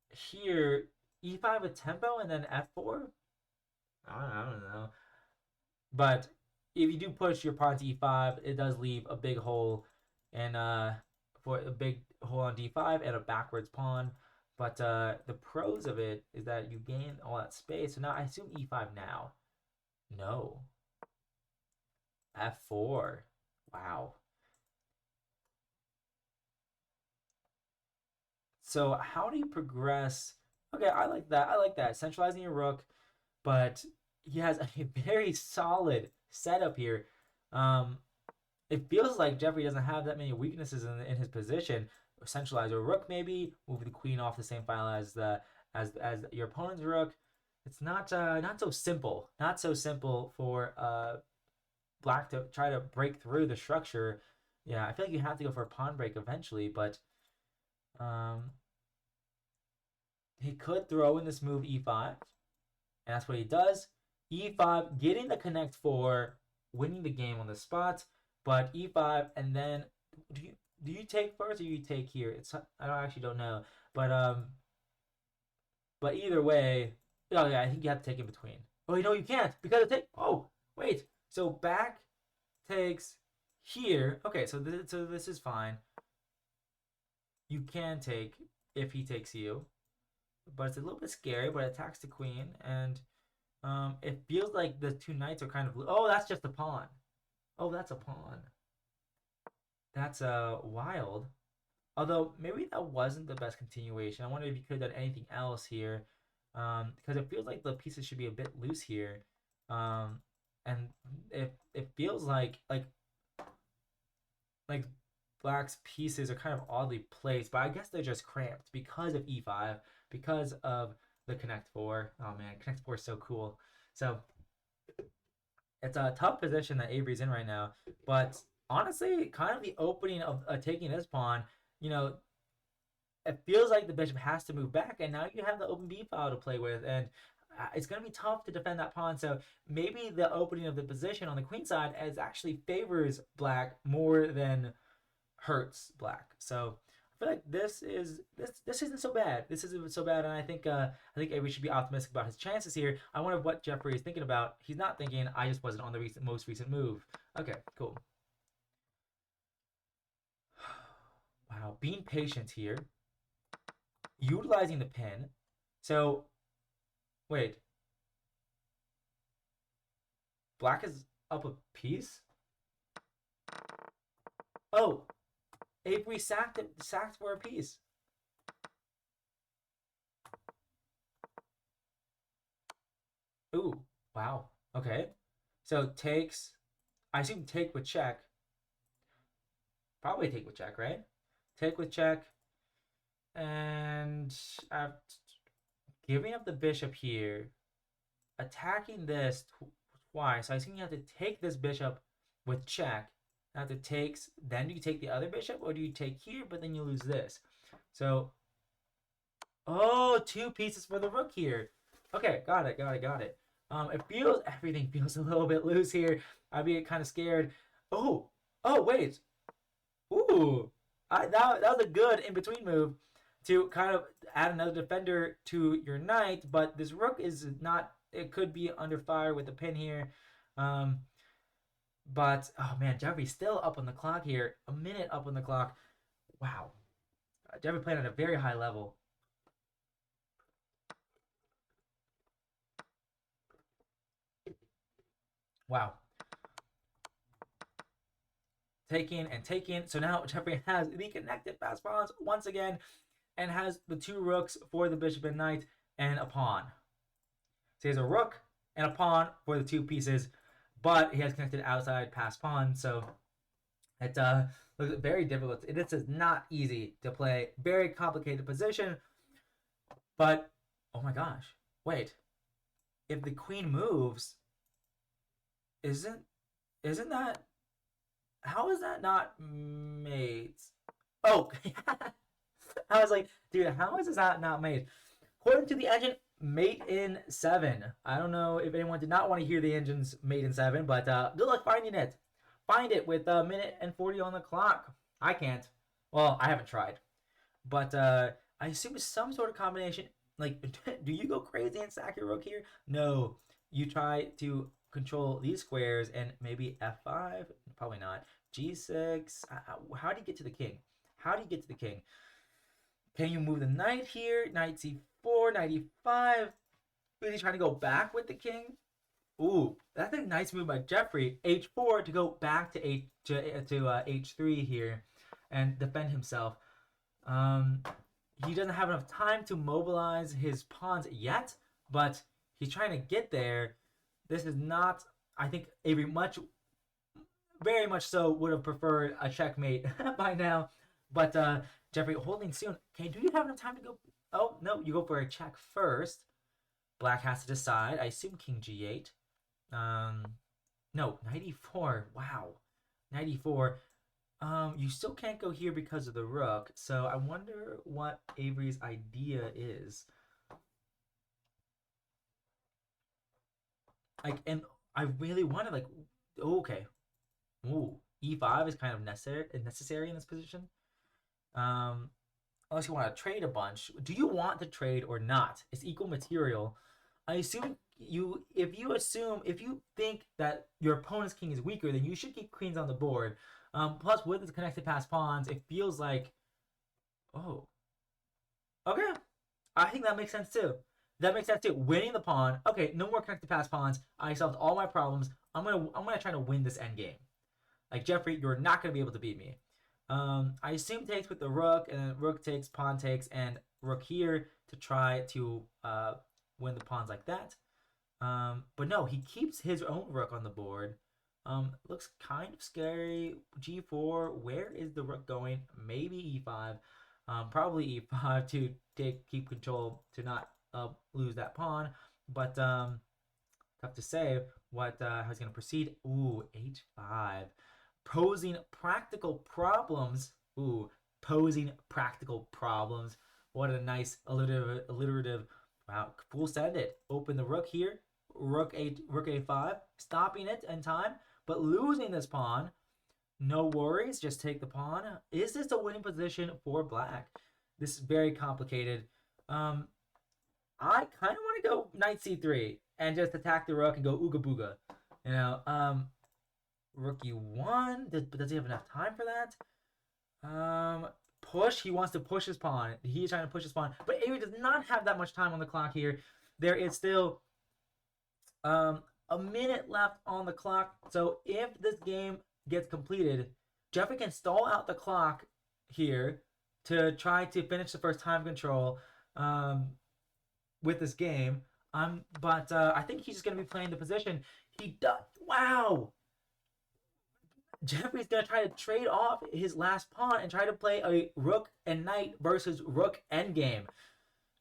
Here, e5 with tempo and then f4? I don't know. But if you do push your pawn to e5, it does leave a big hole and for a big hole on d5 and a backwards pawn. But the pros of it is that you gain all that space. So now I assume e5 now. No. f4. Wow. So how do you progress? Okay, I like that. Centralizing your rook, but he has a very solid setup here. It feels like Jeffrey doesn't have that many weaknesses in his position. Centralize your rook, maybe move the queen off the same file as as your opponent's rook. It's not so simple. Not so simple for black to try to break through the structure. Yeah, I feel like you have to go for a pawn break eventually, but um, he could throw in this move e5, and that's what he does. E5, getting the connect four, winning the game on the spot, but e5, and then do you take first or you take here? It's I don't know, but either way, oh yeah, I think you have to take in between. Oh, you know you can't because it take. Oh wait, so back takes here. Okay, so this is fine. You can take if he takes you, but it's a little bit scary. But it attacks the queen, and it feels like the two knights are kind of. Oh, that's just a pawn. Oh, that's a pawn. That's wild. Although maybe that wasn't the best continuation. I wonder if you could have done anything else here, because it feels like the pieces should be a bit loose here, um, and it feels like black's pieces are kind of oddly placed, but I guess they're just cramped because of e5, because of the connect four. Oh man, connect four is so cool. So it's a tough position that Avery's in right now, but honestly, kind of the opening of taking this pawn, you know, it feels like the bishop has to move back, and now you have the open b file to play with, and it's going to be tough to defend that pawn. So maybe the opening of the position on the queen side as actually favors black more than hurts black. So I feel like this isn't so bad. This isn't so bad, and I think Avery should be optimistic about his chances here. I wonder what Jeffrey is thinking about. He's not thinking I just wasn't on the most recent move. Okay, cool. Wow, being patient here, utilizing the pin. So wait, black is up a piece. Oh, Avery sacked for a piece. Ooh, wow. Okay. So takes, I assume take with check. Probably take with check, right? Take with check. And giving up the bishop here, attacking this twice. So I assume you have to take this bishop with check. After takes, then do you take the other bishop, or do you take here, but then you lose this? So, oh, two pieces for the rook here. Okay, got it. Everything feels a little bit loose here. I'd be kind of scared. Oh, wait. Ooh, that was a good in between move to kind of add another defender to your knight, but this rook is not. It could be under fire with the pin here. Um, but oh man, Jeffrey's still up on the clock here. A minute up on the clock. Wow, Jeffrey playing at a very high level. Wow, taking and taking. So now Jeffrey has the connected fast pawns once again, and has the two rooks for the bishop and knight and a pawn. So he has a rook and a pawn for the two pieces, but he has connected outside pass pawn, so it looks very difficult. This is not easy to play. Very complicated position, but oh my gosh, wait. If the queen moves, isn't that, how is that not mate? Oh, I was like, dude, how is this not mate? According to the engine, mate in 7. I don't know if anyone did not want to hear the engine's mate in 7, but good luck finding it. Find it with a minute and 40 on the clock. I can't. Well, I haven't tried. But I assume it's some sort of combination. Like, do you go crazy and sack your rook here? No. You try to control these squares and maybe f5? Probably not. g6. How do you get to the king? How do you get to the king? Can you move the knight here? Knight c4, knight e5. Really trying to go back with the king? Ooh, that's a nice move by Jeffrey. h4 to go back to h3 here and defend himself. He doesn't have enough time to mobilize his pawns yet, but he's trying to get there. This is not, I think, Avery very much so would have preferred a checkmate by now. But Jeffrey holding soon. Okay, do you have enough time to go? Oh, no, you go for a check first. Black has to decide. I assume king g8. No, knight e4. Wow. Knight e4. You still can't go here because of the rook. So I wonder what Avery's idea is. Like, and I really want to, like, okay. Ooh, e5 is kind of necessary in this position. Unless you want to trade a bunch. Do you want to trade or not? It's equal material. I assume if you think that your opponent's king is weaker, then you should keep queens on the board. Plus, with the connected pass pawns, it feels like, oh, okay. I think that makes sense too. That makes sense too. Winning the pawn. Okay, no more connected pass pawns. I solved all my problems. I'm gonna try to win this endgame. Like, Jeffrey, you're not gonna be able to beat me. I assume takes with the rook, and then rook takes, pawn takes, and rook here to try to win the pawns like that. But no, he keeps his own rook on the board. Looks kind of scary. g4, where is the rook going? Maybe e5. Probably e5 to keep control, to not lose that pawn. But tough to say what how he's going to proceed. Ooh, h5. Posing practical problems. Ooh, posing practical problems. What a nice alliterative. Wow, full send it. Open the rook here. Rook a5. Stopping it in time, but losing this pawn. No worries, just take the pawn. Is this a winning position for black? This is very complicated. I kind of want to go knight c3 and just attack the rook and go ooga booga. You know, rook e1. Does he have enough time for that? Push. He wants to push his pawn. He's trying to push his pawn, but Avery does not have that much time on the clock here. There is still a minute left on the clock. So if this game gets completed, Jeffrey can stall out the clock here to try to finish the first time control with this game. But I think he's just going to be playing the position. He does. Wow. Jeffrey's going to try to trade off his last pawn and try to play a rook and knight versus rook endgame.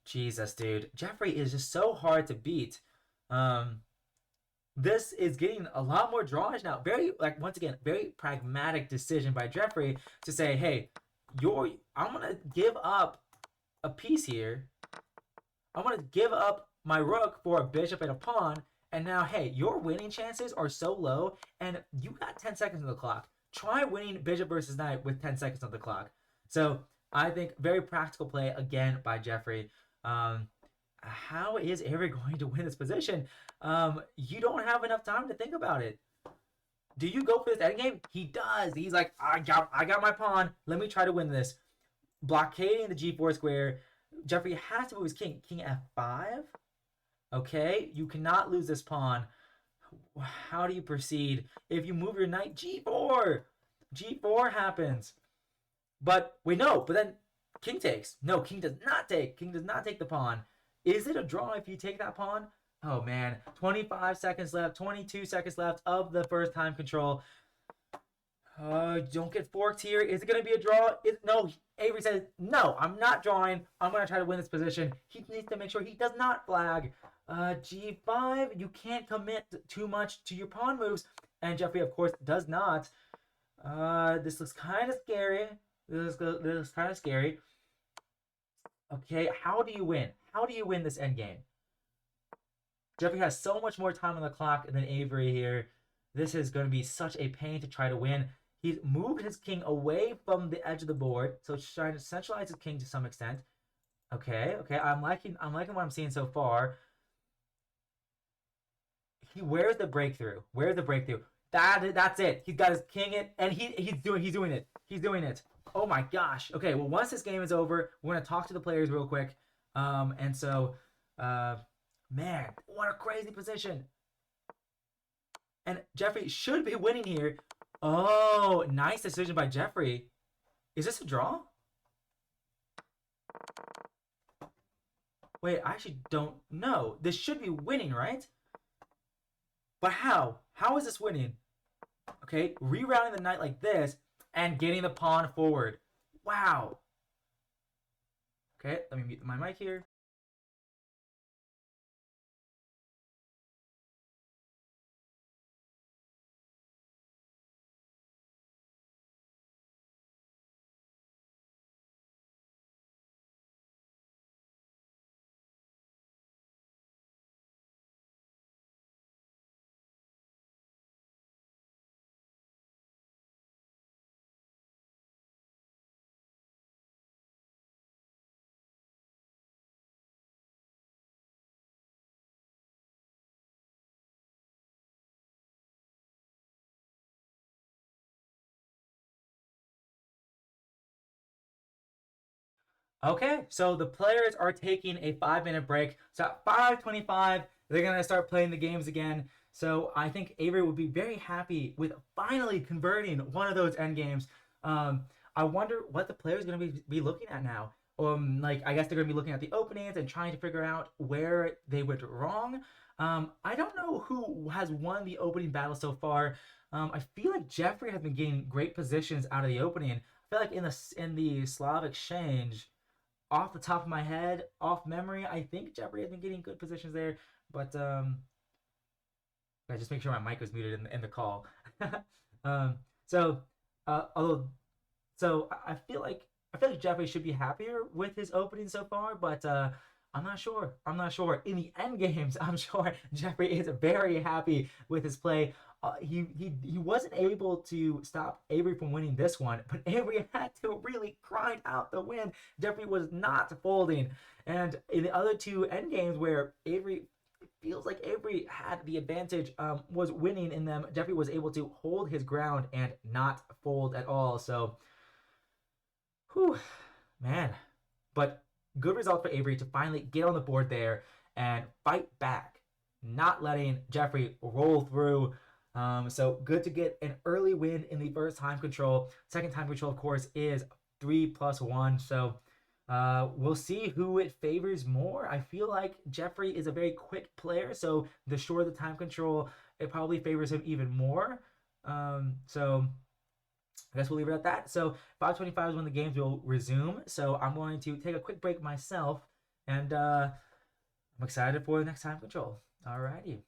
Jesus, dude. Jeffrey is just so hard to beat. This is getting a lot more drawish now. Very, like, once again, very pragmatic decision by Jeffrey to say, hey, I'm going to give up a piece here. I'm going to give up my rook for a bishop and a pawn. And now, hey, your winning chances are so low, and you got 10 seconds on the clock. try winning bishop versus knight with 10 seconds on the clock. So I think very practical play again by Jeffrey. How is Avery going to win this position? You don't have enough time to think about it. Do you go for this endgame? He does. He's like, I got my pawn. Let me try to win this. Blockading the g4 square. Jeffrey has to move his king. King f5. Okay, you cannot lose this pawn. How do you proceed? If you move your knight, g4. G4 happens. But wait, no. But then king takes. No, king does not take. King does not take the pawn. Is it a draw if you take that pawn? Oh man, 25 seconds left, 22 seconds left of the first time control. Don't get forked here. Is it going to be a draw? No, Avery says, no, I'm not drawing. I'm going to try to win this position. He needs to make sure he does not flag. G5, you can't commit too much to your pawn moves. And Jeffrey, of course, does not. This looks kind of scary. This looks kind of scary. Okay, how do you win? How do you win this endgame? Jeffrey has so much more time on the clock than Avery here. This is going to be such a pain to try to win. He's moved his king away from the edge of the board, so it's trying to centralize his king to some extent. Okay. I'm liking what I'm seeing so far. Where's the breakthrough? Where's the breakthrough? That's it. He's got his king it, and he's doing it. He's doing it. Oh my gosh. Okay, well once this game is over, we're gonna talk to the players real quick. Man, what a crazy position. And Jeffrey should be winning here. Oh, nice decision by Jeffrey. Is this a draw? Wait, I actually don't know. This should be winning, right? But how? How is this winning? Okay, rerouting the knight like this and getting the pawn forward. Wow. Okay, let me mute my mic here. Okay, so the players are taking a 5-minute break. So at 5:25, they're gonna start playing the games again. So I think Avery would be very happy with finally converting one of those end games. I wonder what the players are gonna be looking at now. Like I guess they're gonna be looking at the openings and trying to figure out where they went wrong. I don't know who has won the opening battle so far. I feel like Jeffrey has been getting great positions out of the opening. I feel like in the Slav exchange, off the top of my head, off memory, I think Jeffrey has been getting good positions there. But I just make sure my mic was muted in the call. um, so although I feel like Jeffrey should be happier with his opening so far, but I'm not sure. I'm not sure. In the end games, I'm sure Jeffrey is very happy with his play. He wasn't able to stop Avery from winning this one, but Avery had to really grind out the win. Jeffrey was not folding, and in the other two end games where Avery feels like Avery had the advantage, was winning in them. Jeffrey was able to hold his ground and not fold at all. So, whew, man. But good result for Avery to finally get on the board there and fight back, not letting Jeffrey roll through. So good to get an early win in the first time control. Second time control, of course, is 3+1. So we'll see who it favors more. I feel like Jeffrey is a very quick player, so the shorter the time control, it probably favors him even more. So I guess we'll leave it at that. So 5:25 is when the games will resume. So I'm going to take a quick break myself, and I'm excited for the next time control. Alrighty.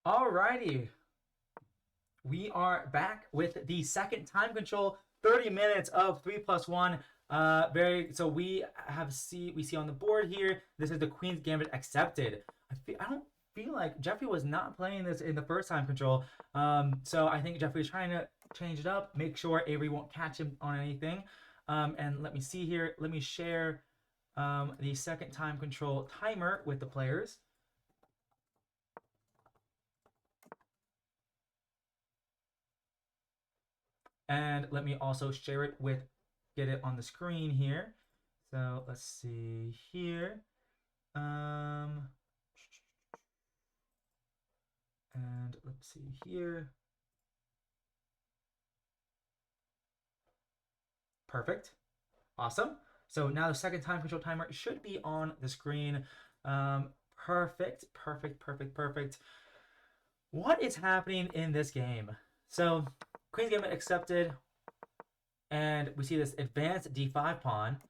Alrighty, we are back with the second time control. 30 minutes of 3+1. So we see on the board here. This is the Queen's Gambit accepted. I don't feel like Jeffrey was not playing this in the first time control. So I think Jeffrey's trying to change it up, make sure Avery won't catch him on anything. And let me see here. Let me share the second time control timer with the players. And let me also share it get it on the screen here. So let's see here. And let's see here. Perfect. Awesome. So now the second time control timer should be on the screen. Perfect. What is happening in this game? So Queen's Gambit accepted, and we see this advanced d5 pawn.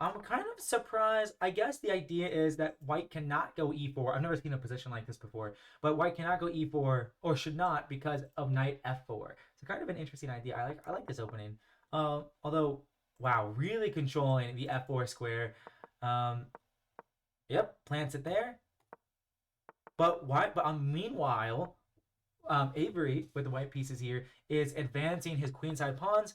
I'm kind of surprised. I guess the idea is that white cannot go e4. I've never seen a position like this before, but white cannot go e4 or should not because of knight f4. So kind of an interesting idea. I like this opening. Although, wow, really controlling the f4 square. Yep, plants it there. But meanwhile, Avery with the white pieces here is advancing his queenside pawns.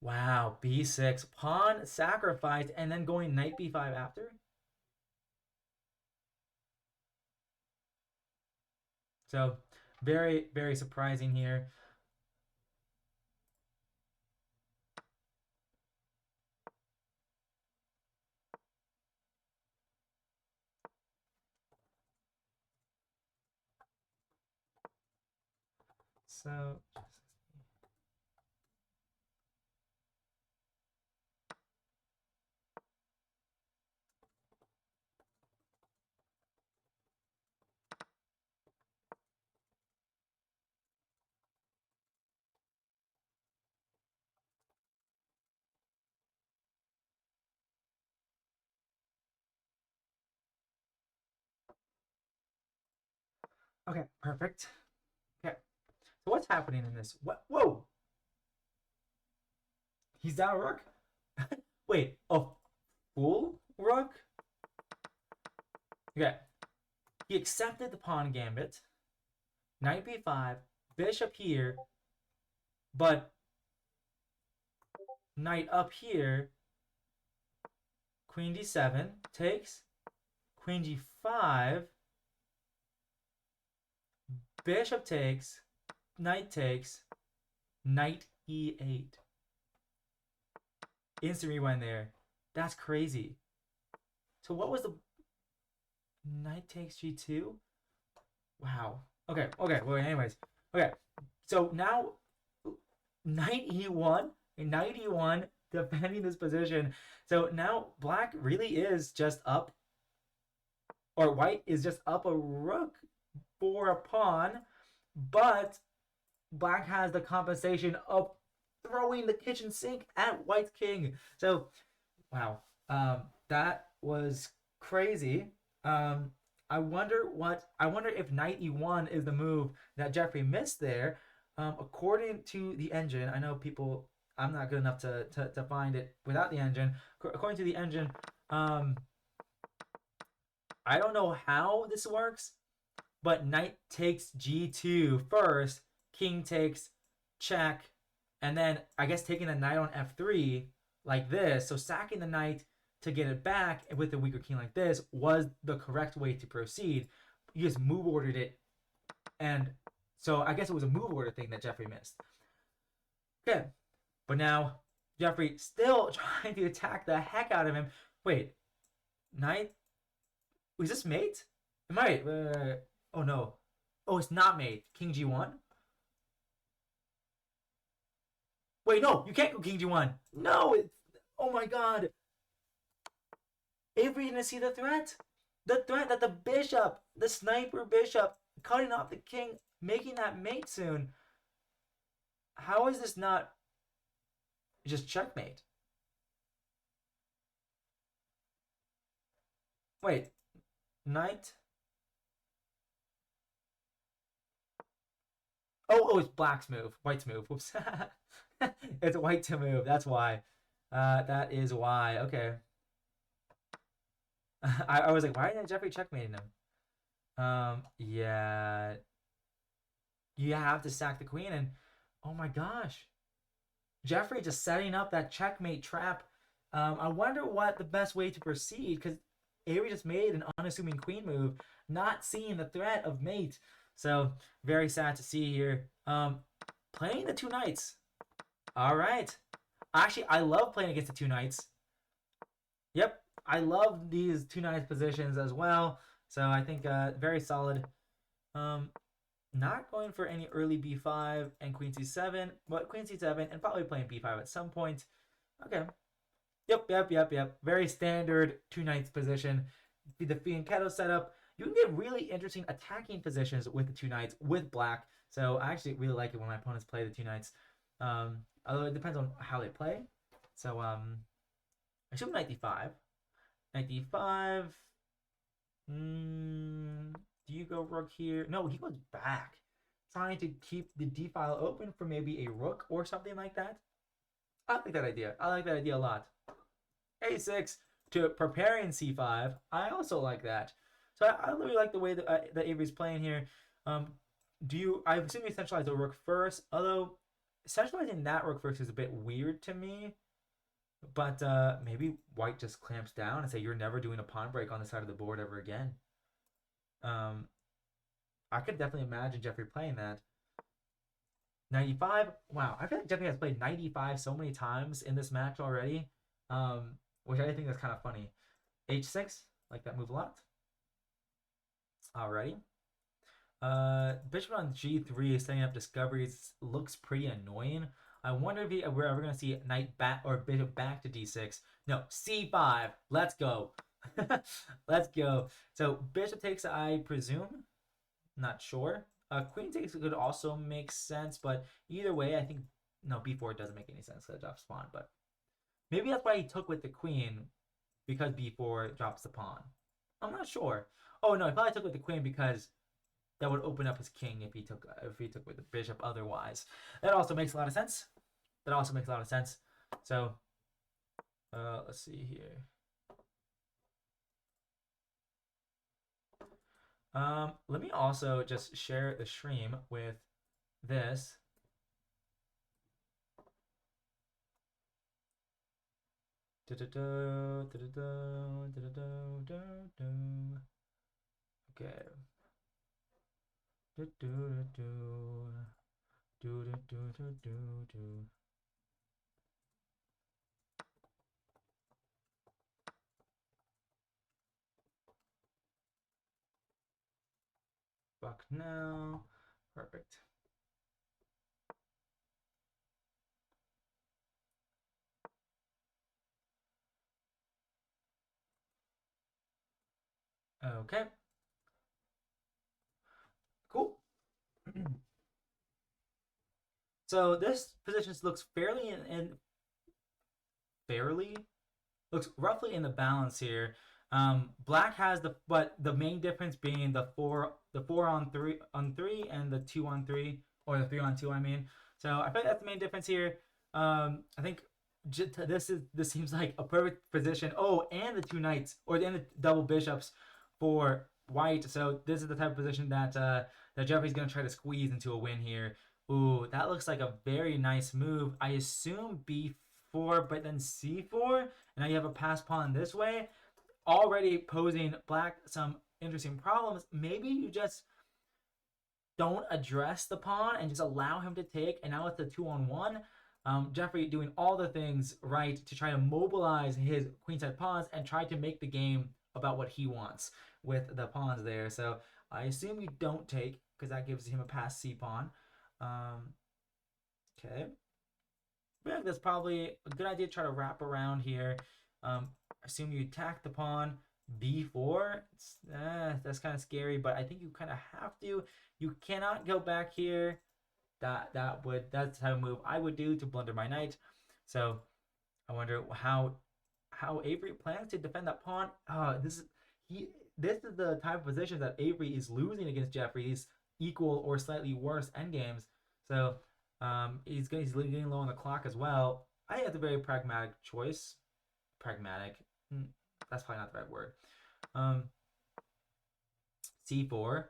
Wow, b6, pawn sacrificed, and then going knight b5 after. So very surprising here. So okay, perfect. Okay, so what's happening in this? What? Whoa! He's down a rook. Wait, a full rook? Okay, he accepted the pawn gambit. Knight b5, bishop here, but knight up here. Queen d7 takes. Queen g5. Bishop takes. Knight takes. Knight e8. Instant rewind there. That's crazy. So what was the knight takes g2? Wow. Okay. Well, anyways. Okay. So now knight e1 and knight e1 defending this position. So now black really is just up, or white is just up a rook for a pawn, but black has the compensation of throwing the kitchen sink at white's king. So, wow, that was crazy. I wonder if knight e1 is the move that Jeffrey missed there. According to the engine, I know people. I'm not good enough to find it without the engine. According to the engine, I don't know how this works, but knight takes g2 first, king takes check, and then I guess taking the knight on f3 like this. So sacking the knight to get it back with a weaker king like this was the correct way to proceed. You just move ordered it, and so I guess it was a move order thing that Jeffrey missed. Okay, but now Jeffrey still trying to attack the heck out of him. Wait, knight? Was this mate? Am I? Oh no. Oh, it's not mate. King g1. Wait, no, you can't go king g1. No, it's. Oh my god. Avery didn't see the threat. The threat that the bishop, the sniper bishop, cutting off the king, making that mate soon. How is this not just checkmate? Wait, knight? it's black's move. White's move. Whoops. It's white to move. That's why. That is why. Okay. I was like, why isn't Jeffrey checkmating him? Yeah. You have to sack the queen, and oh my gosh, Jeffrey just setting up that checkmate trap. I wonder what the best way to proceed, because Avery just made an unassuming queen move, not seeing the threat of mate. So very sad to see here. Playing the two knights. All right. Actually, I love playing against the two knights. Yep, I love these two knights positions as well. So I think very solid. Um, Not going for any early b5 and queen c7, but queen c7 and probably playing b5 at some point. Okay. Yep. Very standard two knights position. The fianchetto setup. You can get really interesting attacking positions with the two knights with black. So I actually really like it when my opponents play the two knights. Although it depends on how they play. So I assume knight d5. Knight d5. Do you go rook here? No, he goes back. Trying to keep the d file open for maybe a rook or something like that. I like that idea. I like that idea a lot. a6 to preparing c5. I also like that. So I really like the way that Avery's playing here. I assume you centralize the rook first, although centralizing that rook first is a bit weird to me. But maybe white just clamps down and say you're never doing a pawn break on the side of the board ever again. I could definitely imagine Jeffrey playing that. 95. Wow, I feel like Jeffrey has played 95 so many times in this match already, which I think is kind of funny. H6, like that move a lot. Alrighty. Bishop on G3 setting up discoveries looks pretty annoying. I wonder if we're ever going to see knight back or bishop back to D6. No, C5. Let's go. Let's go. So bishop takes, I presume. Not sure. Queen takes could also make sense, but either way, I think no, b4 doesn't make any sense because it drops pawn. But maybe that's why he took with the queen, because b4 drops the pawn. I'm not sure. Oh no, he probably took with the queen because that would open up his king if he took with the bishop otherwise. That also makes a lot of sense. So let's see here. Let me also just share the stream with this. Okay. Bucknell. Perfect. Okay. Cool. So this position looks looks roughly in the balance here. Black has the main difference being the four on three and the 2 on 3, or the 3 on 2. I mean, so I think that's the main difference here. I think this seems like a perfect position. Oh, and the two knights and the double bishops for white. So this is the type of position that that Jeffrey's gonna try to squeeze into a win here. Ooh, that looks like a very nice move. I assume b4, but then c4, and now you have a pass pawn this way, already posing black some interesting problems. Maybe you just don't address the pawn and just allow him to take, and now it's the 2-on-1. Jeffrey doing all the things right to try to mobilize his queenside pawns and try to make the game about what he wants with the pawns there. So I assume you don't take, because that gives him a pass c pawn. Okay. I feel like that's probably a good idea to try to wrap around here. Assume you attack the pawn. b4. That's kind of scary, but I think you kind of have to. You cannot go back here. That's the type of move I would do to blunder my knight. So I wonder how Avery plans to defend that pawn. This is the type of position that Avery is losing against Jeffrey. These equal or slightly worse endgames. So he's getting low on the clock as well. I think that's a very pragmatic choice. Pragmatic. Hmm, that's probably not the right word. Um, C4.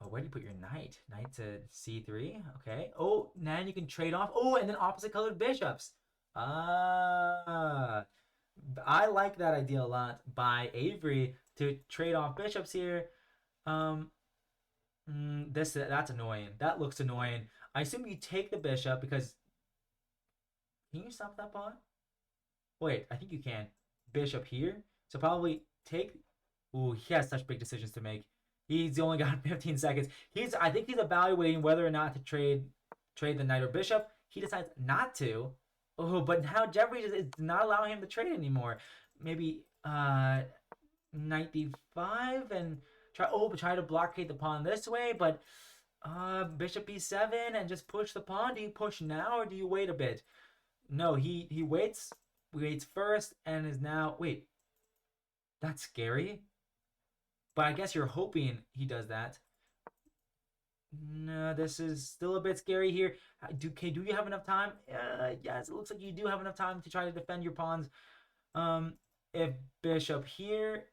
Oh, where do you put your knight? Knight to c3. Okay. Oh, now you can trade off. Oh, and then opposite colored bishops. Ah, I like that idea a lot by Avery to trade off bishops here. Um, that's annoying. That looks annoying. I assume you take the bishop because can you stop that pawn? Wait, I think you can. Bishop here. So probably take. Ooh, he has such big decisions to make. He's only got 15 seconds. I think he's evaluating whether or not to trade the knight or bishop. He decides not to. Oh, but now Jeffrey is not allowing him to trade anymore. Maybe knight d5 and try to blockade the pawn this way, but bishop e7 and just push the pawn. Do you push now or do you wait a bit? No, he waits first and is now wait. That's scary. But I guess you're hoping he does that. No, this is still a bit scary here. Do you have enough time? Yes, it looks like you do have enough time to try to defend your pawns. Um, if bishop here.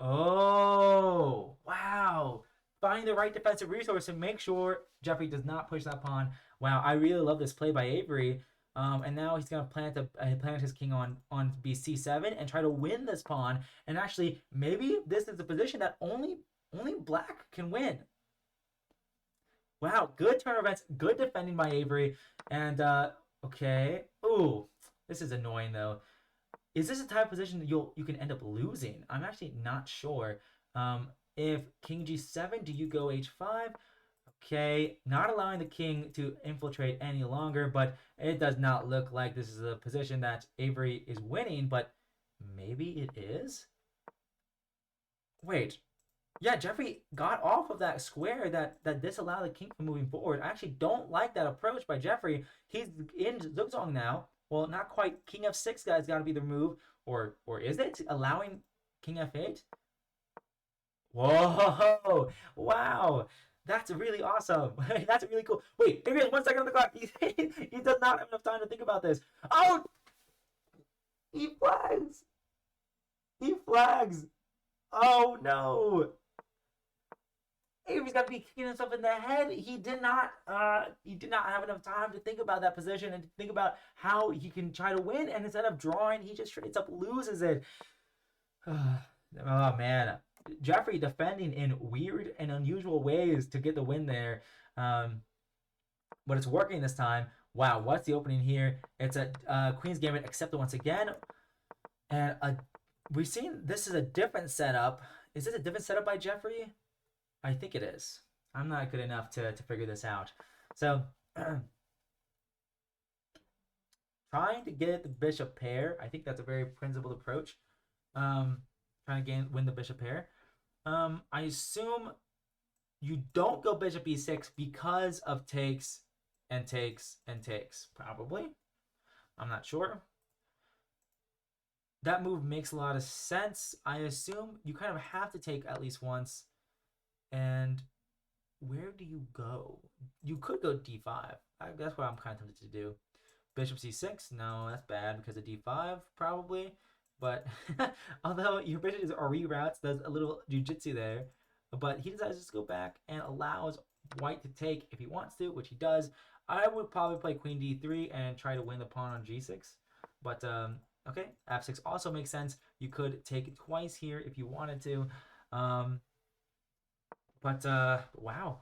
Oh, wow. Find the right defensive resource and make sure Jeffrey does not push that pawn. Wow, I really love this play by Avery. And now he's gonna plant his king on bc7 and try to win this pawn. And actually, maybe this is a position that only black can win. Wow, good turn events, good defending by Avery. And okay, ooh, this is annoying though. Is this a type of position that you can end up losing? I'm actually not sure. If king g7, do you go h5? Okay, not allowing the king to infiltrate any longer, but it does not look like this is a position that Avery is winning, but maybe it is? Wait, yeah, Jeffrey got off of that square that disallowed the king from moving forward. I actually don't like that approach by Jeffrey. He's in Zugzwang now. Well, not quite. King f6 guys got to be the move, or is it allowing king f8? Whoa! Wow, that's really awesome. That's really cool. Wait, there is 1 second on the clock. He does not have enough time to think about this. Oh, he flags. He flags. Oh no. Avery's got to be kicking himself in the head. He did not have enough time to think about that position and to think about how he can try to win. And instead of drawing, he just straight up loses it. Oh man, Jeffrey defending in weird and unusual ways to get the win there. Um, but it's working this time. Wow, what's the opening here? It's a Queen's Gambit accepted once again, and we've seen this is a different setup. Is this a different setup by Jeffrey? I think it is. I'm not good enough to figure this out. So, trying to get the bishop pair, I think that's a very principled approach. Trying to win the bishop pair. I assume you don't go bishop e6 because of takes and takes and takes. Probably. I'm not sure. That move makes a lot of sense. I assume you kind of have to take at least once. And where do you go? You could go d5. That's what I'm kind of tempted to do. Bishop c6. No, that's bad because of d5 probably. But although your bishop is reroutes, does a little jujitsu there. But he decides to just go back and allows white to take if he wants to, which he does. I would probably play queen d3 and try to win the pawn on g6. But okay, f6 also makes sense. You could take it twice here if you wanted to. But wow.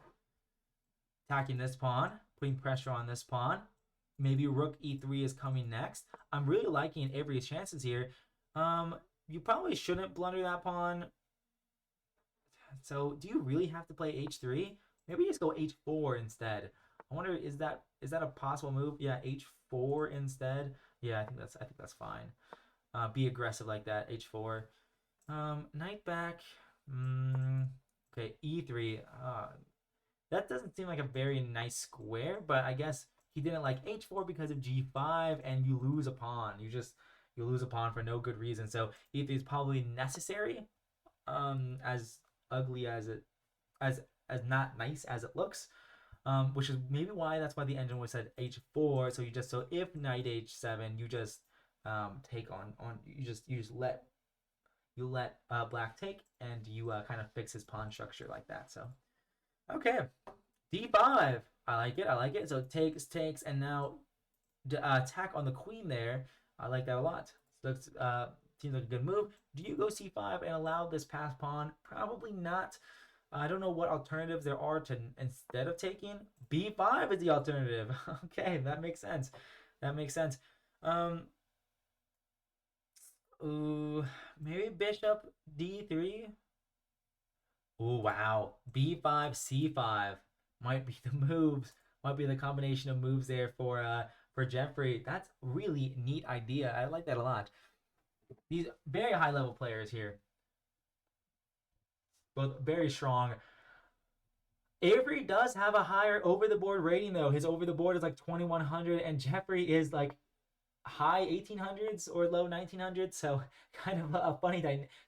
Attacking this pawn, putting pressure on this pawn. Maybe rook e3 is coming next. I'm really liking Avery's chances here. You probably shouldn't blunder that pawn. So do you really have to play h3? Maybe just go h4 instead. I wonder, is that a possible move? Yeah, h4 instead. Yeah, I think that's fine. Be aggressive like that, h4. Knight back. Okay, e3. That doesn't seem like a very nice square, but I guess he didn't like h4 because of g5, and you lose a pawn. You lose a pawn for no good reason. So e3 is probably necessary. As ugly as it as not nice as it looks. which is maybe why that's why the engine was at h4. So if knight h7, you just take on you just let black take, and you kind of fix his pawn structure like that. So okay, d5. I like it. I like it. So takes, and now attack on the queen there. I like that a lot. So seems like a good move. Do you go c5 and allow this pass pawn? Probably not. I don't know what alternatives there are to instead of taking. b5 is the alternative. Okay, that makes sense. That makes sense. Um, ooh, maybe bishop d3. Ooh, wow. b5, c5 might be the moves. Might be the combination of moves there for Jeffrey. That's really neat idea. I like that a lot. These very high level players here, both very strong. Avery does have a higher over the board rating though. His over the board is like 2100, and Jeffrey is like high 1800s or low 1900s. So kind of a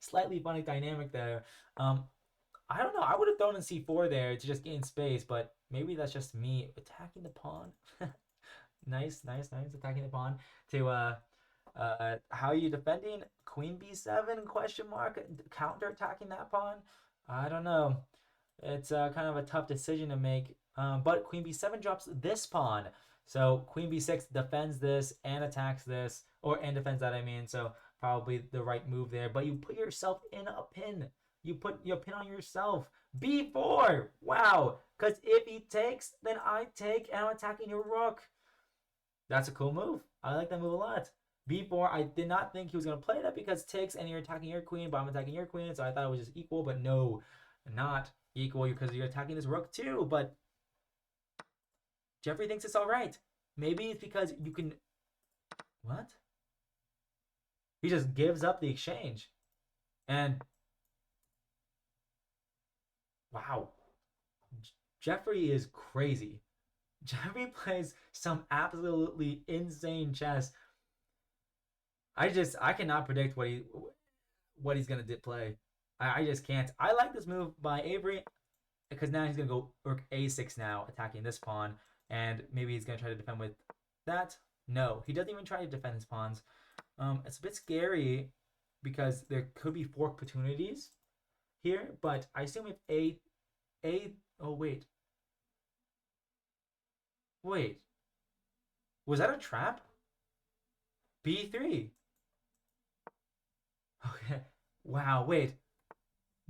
slightly funny dynamic there. I don't know. I would have thrown in c4 there to just gain space, but maybe that's just me attacking the pawn. Nice, nice, nice. Attacking the pawn to how are you defending queen b7 question mark, counter attacking that pawn? I don't know. It's kind of a tough decision to make. But queen b7 drops this pawn. So queen b6 defends this and attacks this, and defends that, I mean. So probably the right move there. But you put yourself in a pin. You put your pin on yourself. b4. Wow. Because if he takes, then I take, and I'm attacking your rook. That's a cool move. I like that move a lot. b4, I did not think he was going to play that because takes and you're attacking your queen, but I'm attacking your queen, so I thought it was just equal, but no, not equal because you're attacking this rook too, but Jeffrey thinks it's all right. Maybe it's because you can... What? He just gives up the exchange. And... Wow. Jeffrey is crazy. Jeffrey plays some absolutely insane chess. I cannot predict what he's gonna play. I just can't. I like this move by Avery because now he's gonna go rook a6 now, attacking this pawn, and maybe he's gonna try to defend with that. No, he doesn't even try to defend his pawns. It's a bit scary because there could be fork opportunities here, but I assume if oh wait, was that a trap? b3. Okay. Wow, wait.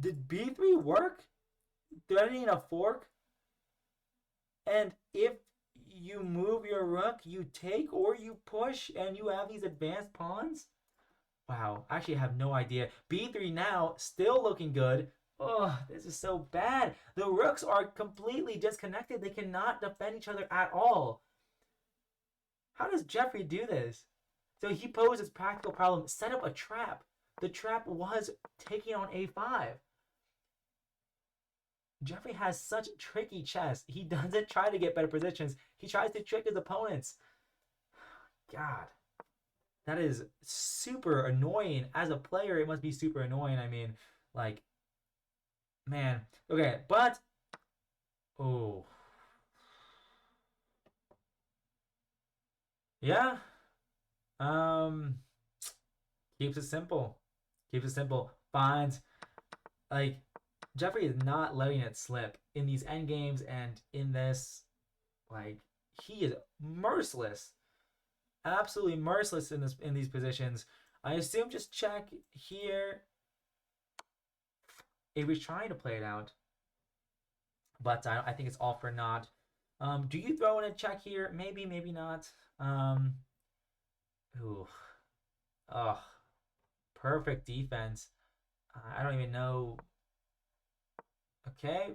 Did b3 work? Threatening a fork? And if you move your rook, you take or you push, and you have these advanced pawns? Wow, I actually have no idea. b3 now, still looking good. Oh, this is so bad. The rooks are completely disconnected. They cannot defend each other at all. How does Jeffrey do this? So he posed this practical problem, set up a trap. The trap was taking on a5. Jeffrey has such tricky chess. He doesn't try to get better positions. He tries to trick his opponents. God, that is super annoying. As a player, it must be super annoying. I mean, like, man. Okay, but... Oh. Yeah. Keeps it simple. Keeps it simple. Finds, like, Jeffrey is not letting it slip in these end games and in this. Like, he is merciless, absolutely merciless in these positions. I assume just check here. Avery's trying to play it out, but I think it's all for naught. Do you throw in a check here? Maybe, maybe not. Ooh, ugh, perfect defense. I don't even know. Okay.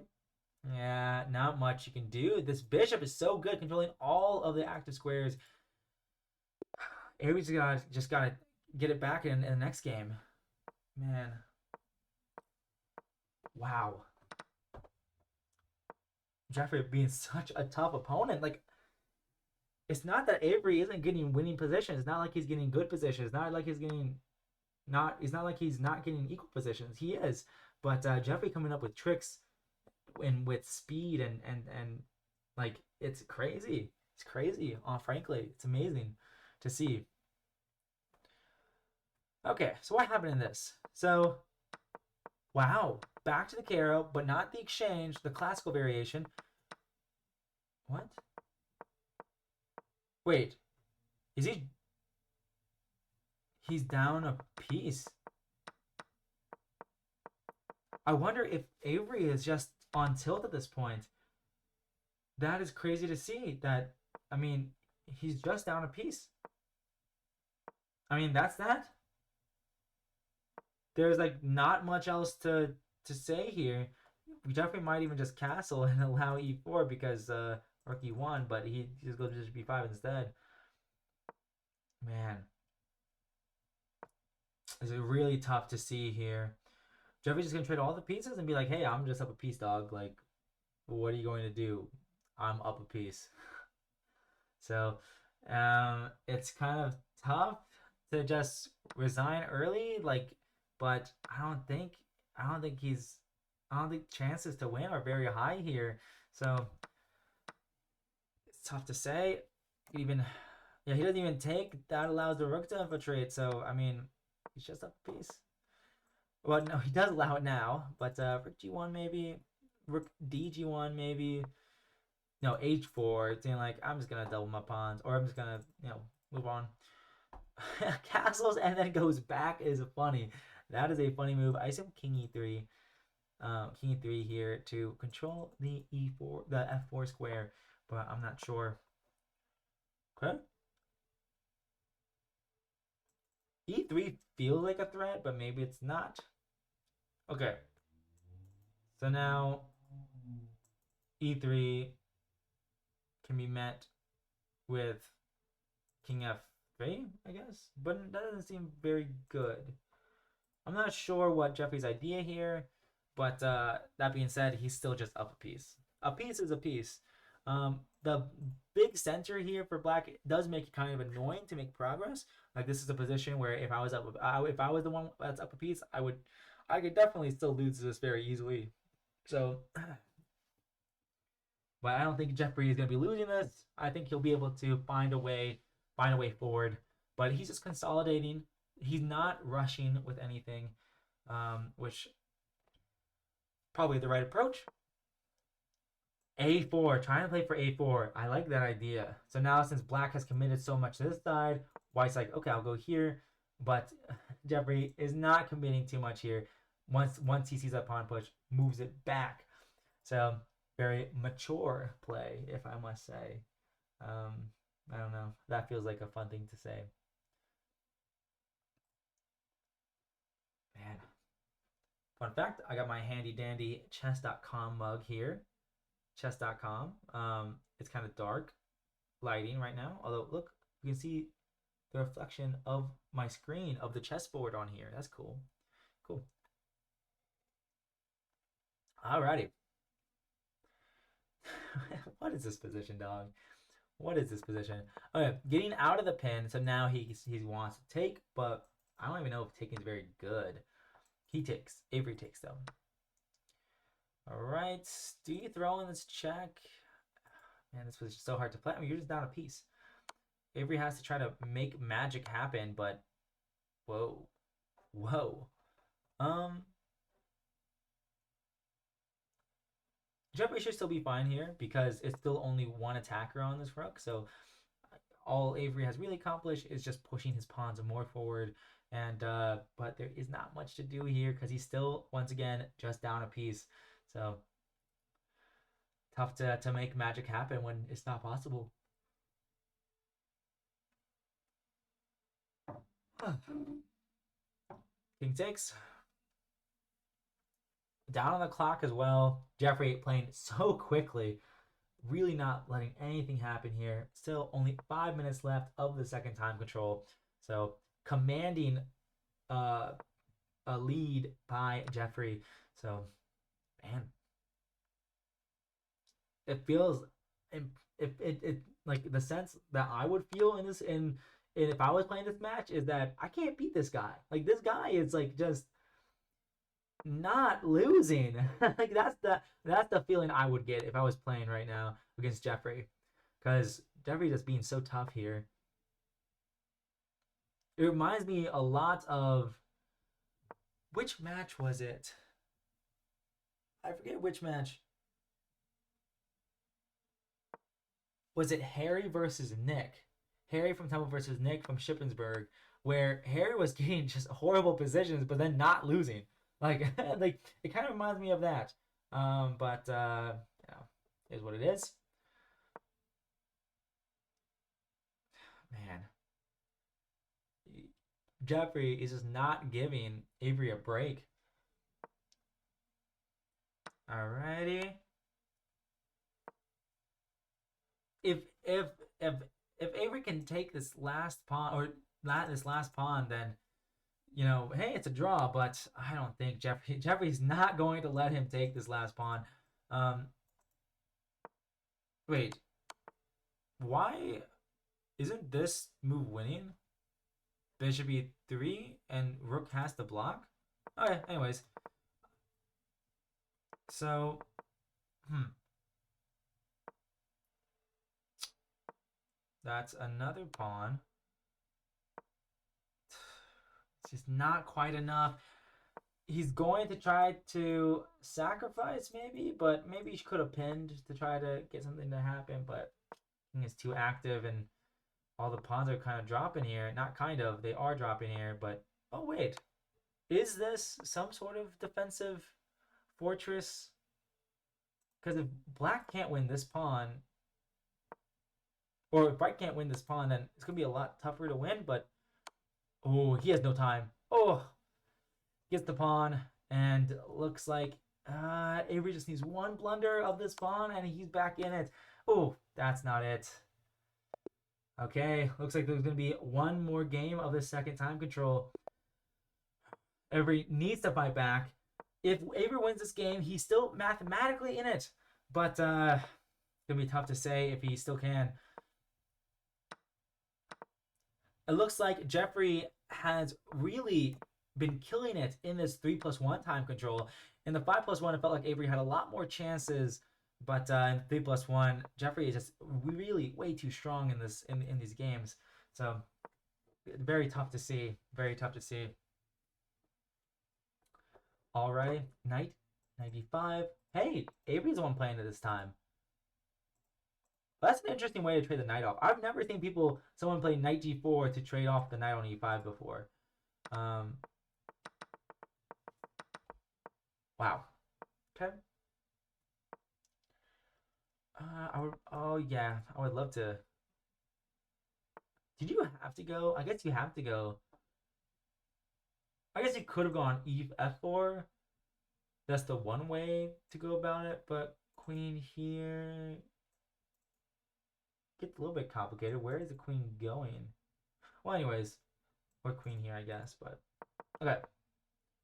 Yeah, not much you can do. This bishop is so good, controlling all of the active squares. Avery's just gotta get it back in the next game. Man. Wow. Jeffrey being such a tough opponent. Like, it's not that Avery isn't getting winning positions. It's not like he's getting good positions. It's not like he's getting not. It's not like he's not getting equal positions. He is, but Jeffrey coming up with tricks and with speed and Like it's crazy. It's crazy. Frankly, it's amazing to see. Okay, so what happened in this? So wow, back to the Caro, but not the exchange, the classical variation. What? Wait, is he? He's down a piece. I wonder if Avery is just on tilt at this point. That is crazy to see. That I mean, he's just down a piece. I mean, that's that. There's like not much else to say here. We definitely might even just castle and allow e4 because rook e1, but he just goes to b5 instead. Man, it's really tough to see here. Jeffrey's just gonna trade all the pieces and be like, "Hey, I'm just up a piece, dog. Like, what are you going to do? I'm up a piece." So, it's kind of tough to just resign early. Like, but I don't think chances to win are very high here. So it's tough to say. Even yeah, he doesn't even take. That allows the rook to infiltrate. So I mean, he's just up a piece. Well, no, he does allow it now, but rook g1 maybe, rook d g1 maybe. No, h4. It's like I'm just gonna double my pawns, or I'm just gonna move on. Castles and then goes back is funny. That is a funny move. I assume king e3, king e3 here to control the e4, the f4 square, but I'm not sure. Okay. E3 feels like a threat, but maybe it's not. Okay. So now e3 can be met with king f3, I guess, but that doesn't seem very good. I'm not sure what Jeffrey's idea here, but that being said, he's still just up a piece. A piece is a piece. The big center here for Black does make it kind of annoying to make progress. Like this is a position where if I was if I was the one that's up a piece, I could definitely still lose this very easily. So, but I don't think Jeffrey is going to be losing this. I think he'll be able to find a way forward. But he's just consolidating. He's not rushing with anything, which probably the right approach. A4, trying to play for A4. I like that idea. So now since Black has committed so much to this side, White's like, okay, I'll go here. But Jeffrey is not committing too much here. Once he sees that pawn push, moves it back. So very mature play, if I must say. I don't know. That feels like a fun thing to say. Man. Fun fact, I got my handy dandy chess.com mug here. Chess.com. It's kind of dark lighting right now. Although, look, you can see the reflection of my screen of the chessboard on here. That's cool. Cool. Alrighty. What is this position, dog? What is this position? Okay, getting out of the pin. So now he wants to take, but I don't even know if taking is very good. He takes. Avery takes though. All right. Do you throw in this check? Man, this was so hard to play. I mean, you're just down a piece. Avery has to try to make magic happen, but whoa, whoa. Jeffrey should still be fine here because it's still only one attacker on this rook. So all Avery has really accomplished is just pushing his pawns more forward. And but there is not much to do here because he's still once again just down a piece. So tough to make magic happen when it's not possible. King takes. Down on the clock as well. Jeffrey playing so quickly. Really not letting anything happen here. Still only 5 minutes left of the second time control. So commanding a lead by Jeffrey. So, man, it feels it like the sense that I would feel in this in if I was playing this match is that I can't beat this guy. Like this guy is like just not losing. Like that's the feeling I would get if I was playing right now against Jeffrey, because Jeffrey just being so tough here. It reminds me a lot of, which match was it? I forget which match. Was it Harry versus Nick? Harry from Temple versus Nick from Shippensburg, where Harry was getting just horrible positions, but then not losing. Like, like it kind of reminds me of that. But you know, is what it is. Man, Jeffrey is just not giving Avery a break. Alrighty. If if if if Avery can take this last pawn or not this last pawn, then hey, it's a draw. But I don't think Jeffrey's not going to let him take this last pawn. Um, wait, why isn't this move winning? Bishop e3 and rook has to block. Okay, anyways, so that's another pawn. It's just not quite enough. He's going to try to sacrifice, maybe, but maybe he could have pinned to try to get something to happen. But I think it's too active, and all the pawns are kind of dropping here. Not kind of, they are dropping here. But oh wait, is this some sort of defensive fortress? Because if Black can't win this pawn, or if White can't win this pawn, then it's gonna be a lot tougher to win. But oh, he has no time. Oh, gets the pawn, and looks like Avery just needs one blunder of this pawn, and he's back in it. Oh, that's not it. Okay, looks like there's going to be one more game of the second time control. Avery needs to fight back. If Avery wins this game, he's still mathematically in it, but it's going to be tough to say if he still can. It looks like Jeffrey has really been killing it in this 3+1 time control. In the 5+1, it felt like Avery had a lot more chances, but in 3+1, Jeffrey is just really way too strong in these games. So very tough to see. Very tough to see. All right, knight 95. Hey, Avery's the one playing it this time. That's an interesting way to trade the knight off. I've never seen someone play knight g4 to trade off the knight on e5 before. Wow. Okay. Oh yeah, I would love to. Did you have to go? I guess you have to go. I guess you could have gone f4. That's the one way to go about it, but queen here gets a little bit complicated. Where is the queen going? Well, anyways, or queen here, I guess, but okay.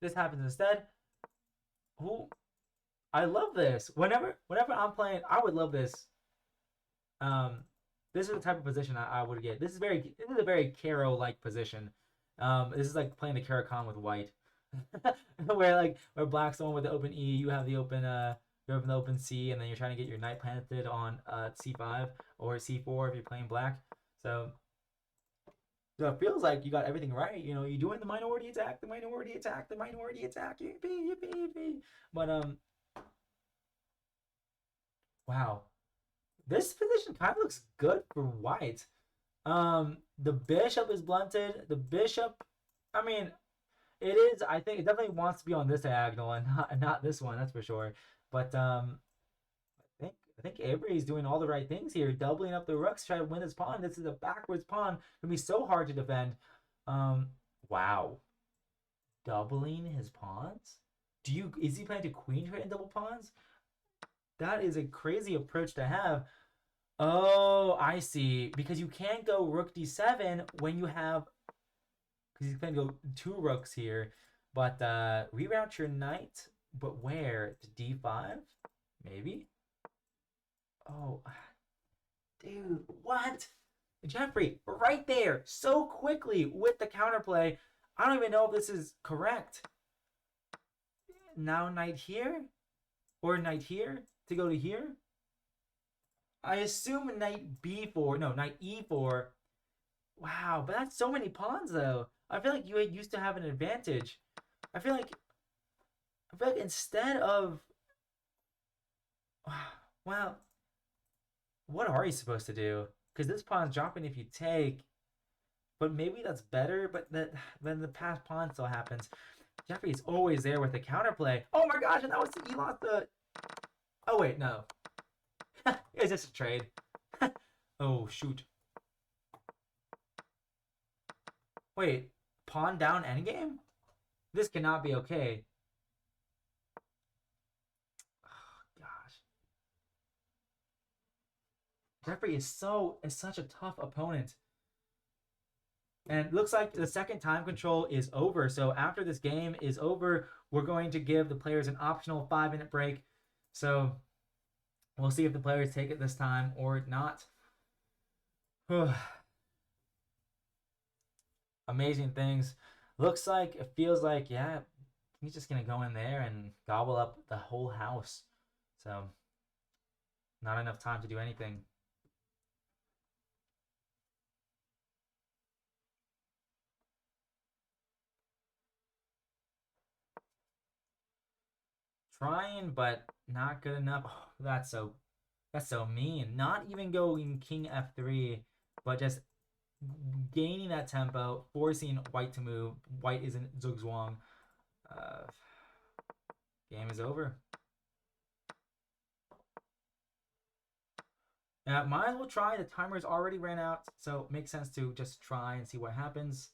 This happens instead. Ooh, I love this. Whenever I'm playing, I would love this. Um, this is the type of position I would get. This is a very Caro-like position. This is like playing the Caro-Kann with white, where black's the one with the open E, you have the open C, and then you're trying to get your knight planted on C5 or C4 if you're playing black. So it feels like you got everything right. You're doing the minority attack, the minority attack, the minority attack. Yippee, yippee, yippee. But wow, this position kind of looks good for white. The bishop is blunted. The bishop, I mean, it is. I think it definitely wants to be on this diagonal and not this one. That's for sure. But I think Avery is doing all the right things here, doubling up the rooks, trying to win this pawn. This is a backwards pawn. It's gonna be so hard to defend. Wow, doubling his pawns. Is he planning to queen trade in double pawns? That is a crazy approach to have. Oh, I see. Because you can't go rook d7 when you have, because he's going to go two rooks here. But reroute your knight. But where? To d5? Maybe? Oh, dude, what? Jeffrey, right there, so quickly with the counterplay. I don't even know if this is correct. now knight here or knight here to go to here. I assume knight b4. No, knight e4. Wow, but that's so many pawns though. I feel like you used to have an advantage. I feel like instead of well, what are you supposed to do? Because this pawn's dropping if you take, but maybe that's better. But then the pass pawn still happens. Jeffrey's always there with the counterplay. Oh my gosh, and that was he lost the. Oh wait, no. Is this a trade? Oh shoot. Wait, pawn down endgame? This cannot be okay. Oh, gosh. Jeffrey is such a tough opponent. And it looks like the second time control is over. So after this game is over, we're going to give the players an optional 5-minute break. So we'll see if the players take it this time or not. Amazing things. Looks like, it feels like, yeah, he's just going to go in there and gobble up the whole house. So not enough time to do anything. Trying, but not good enough. Oh, that's so mean. Not even going king f3, but just gaining that tempo, forcing white to move. White isn't zugzwang. Game is over. Might as well try. The timer's already ran out, so it makes sense to just try and see what happens.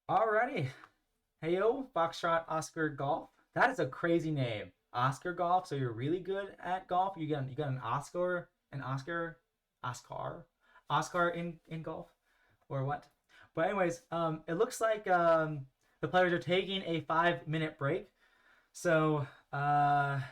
Alrighty. Hey yo, Foxtrot Oscar Golf. That is a crazy name. Oscar Golf. So you're really good at golf. You got an Oscar in golf, or what? But anyways, it looks like the players are taking a 5-minute break. So so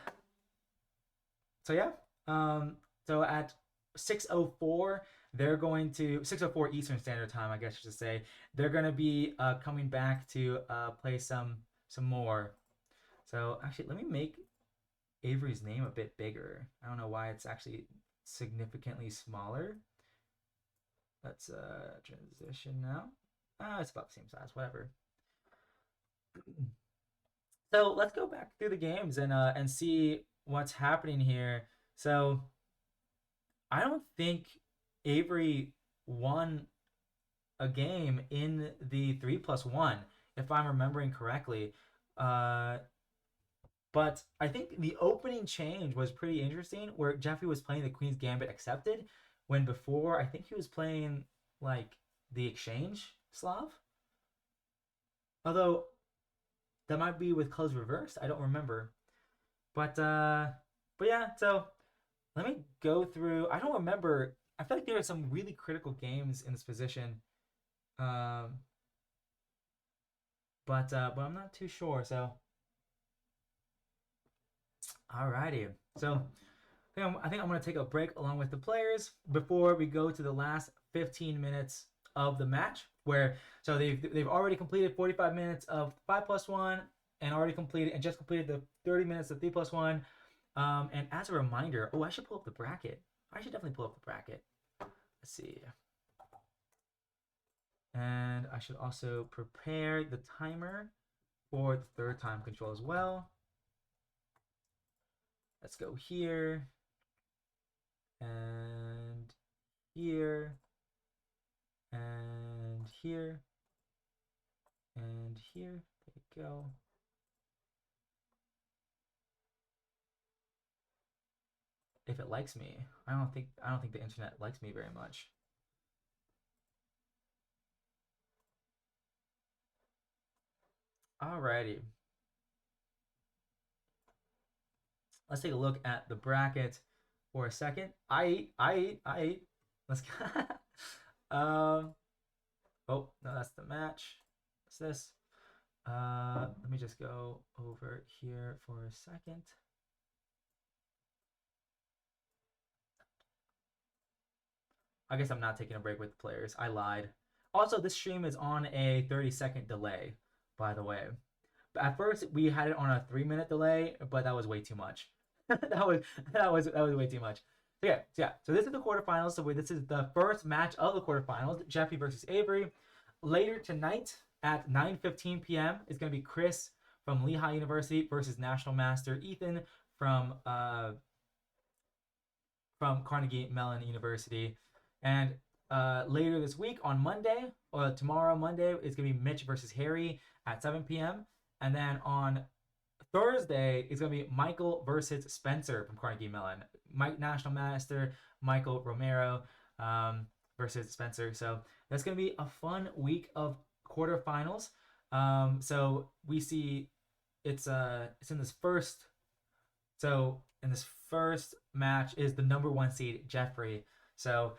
yeah. So at 6:04, they're going to 6:04 Eastern Standard Time, I guess I should say. They're going to be coming back to play some more. So actually, let me make Avery's name a bit bigger. I don't know why it's actually significantly smaller. Let's transition now. It's about the same size, whatever. So let's go back through the games and see what's happening here. So I don't think Avery won a game in the 3+1, if I'm remembering correctly. But I think the opening change was pretty interesting, where Jeffrey was playing the Queen's Gambit accepted, when before I think he was playing like the exchange Slav. Although that might be with colors reversed. I don't remember. But yeah. So let me go through. I don't remember. I feel like there are some really critical games in this position. Um, but I'm not too sure. So alrighty. So I think I'm going to take a break along with the players before we go to the last 15 minutes of the match. Where so they've already completed 45 minutes of 5+1 and just completed the 30 minutes of 3+1. And as a reminder, I should pull up the bracket. I should definitely pull up the bracket. Let's see. And I should also prepare the timer for the third time control as well. Let's go here and here and here and here. There you go. if it likes me. I don't think the internet likes me very much. Alrighty. Let's take a look at the bracket for a second. I eat. Let's um oh no, that's the match. What's this? Let me just go over here for a second. I guess I'm not taking a break with the players. I lied. Also, this stream is on a 30-second delay, by the way. At first, we had it on a 3-minute delay, but that was way too much. that was way too much. So this is the quarterfinals. So this is the first match of the quarterfinals. Jeffrey versus Avery. Later tonight at 9:15 p.m. is going to be Chris from Lehigh University versus National Master Ethan from Carnegie Mellon University. And later this week on Monday, or tomorrow Monday, it's going to be Mitch versus Harry at 7 p.m. And then on Thursday, it's going to be Michael versus Spencer from Carnegie Mellon. National Master Michael Romero versus Spencer. So that's going to be a fun week of quarterfinals. So we see it's in this first. So in this first match is the number 1 seed Jeffrey. So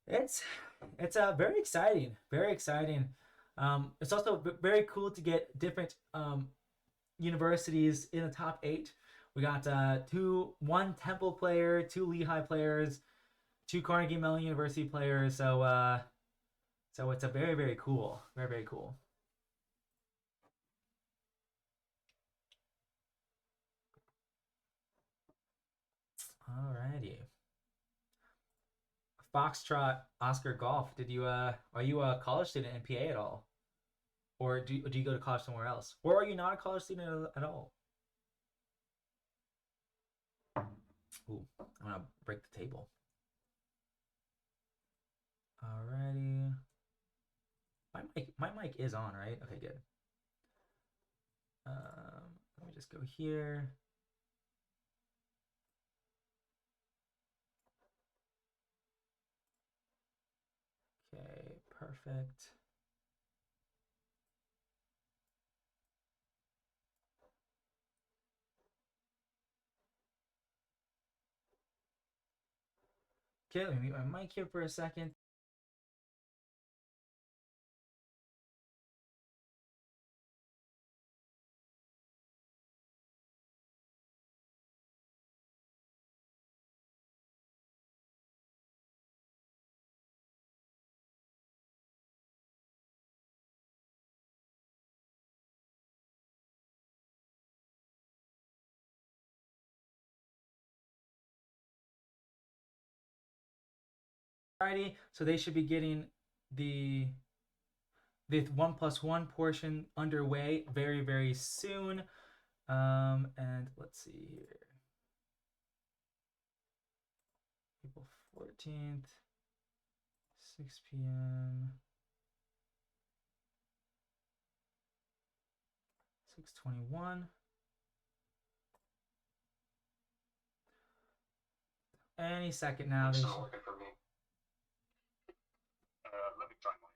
it's very exciting, very exciting. It's also very cool to get different universities in the top 8. We got one Temple player, 2 Lehigh players, 2 Carnegie Mellon University players. So it's a very, very cool, very, very cool. Alrighty. Foxtrot Oscar Golf. Are you a college student in PA at all? Or do you go to college somewhere else? Or are you not a college student at all? Ooh, I'm gonna break the table. Alrighty. My mic is on, right? Okay, good. Let me just go here. Okay, perfect. Okay, let me mute my mic here for a second. Alrighty, so they should be getting the 1+1 portion underway very, very soon. And let's see here. April 14th, 6 p.m. 6:21. Any second now. They should... looking for me. Let me try my.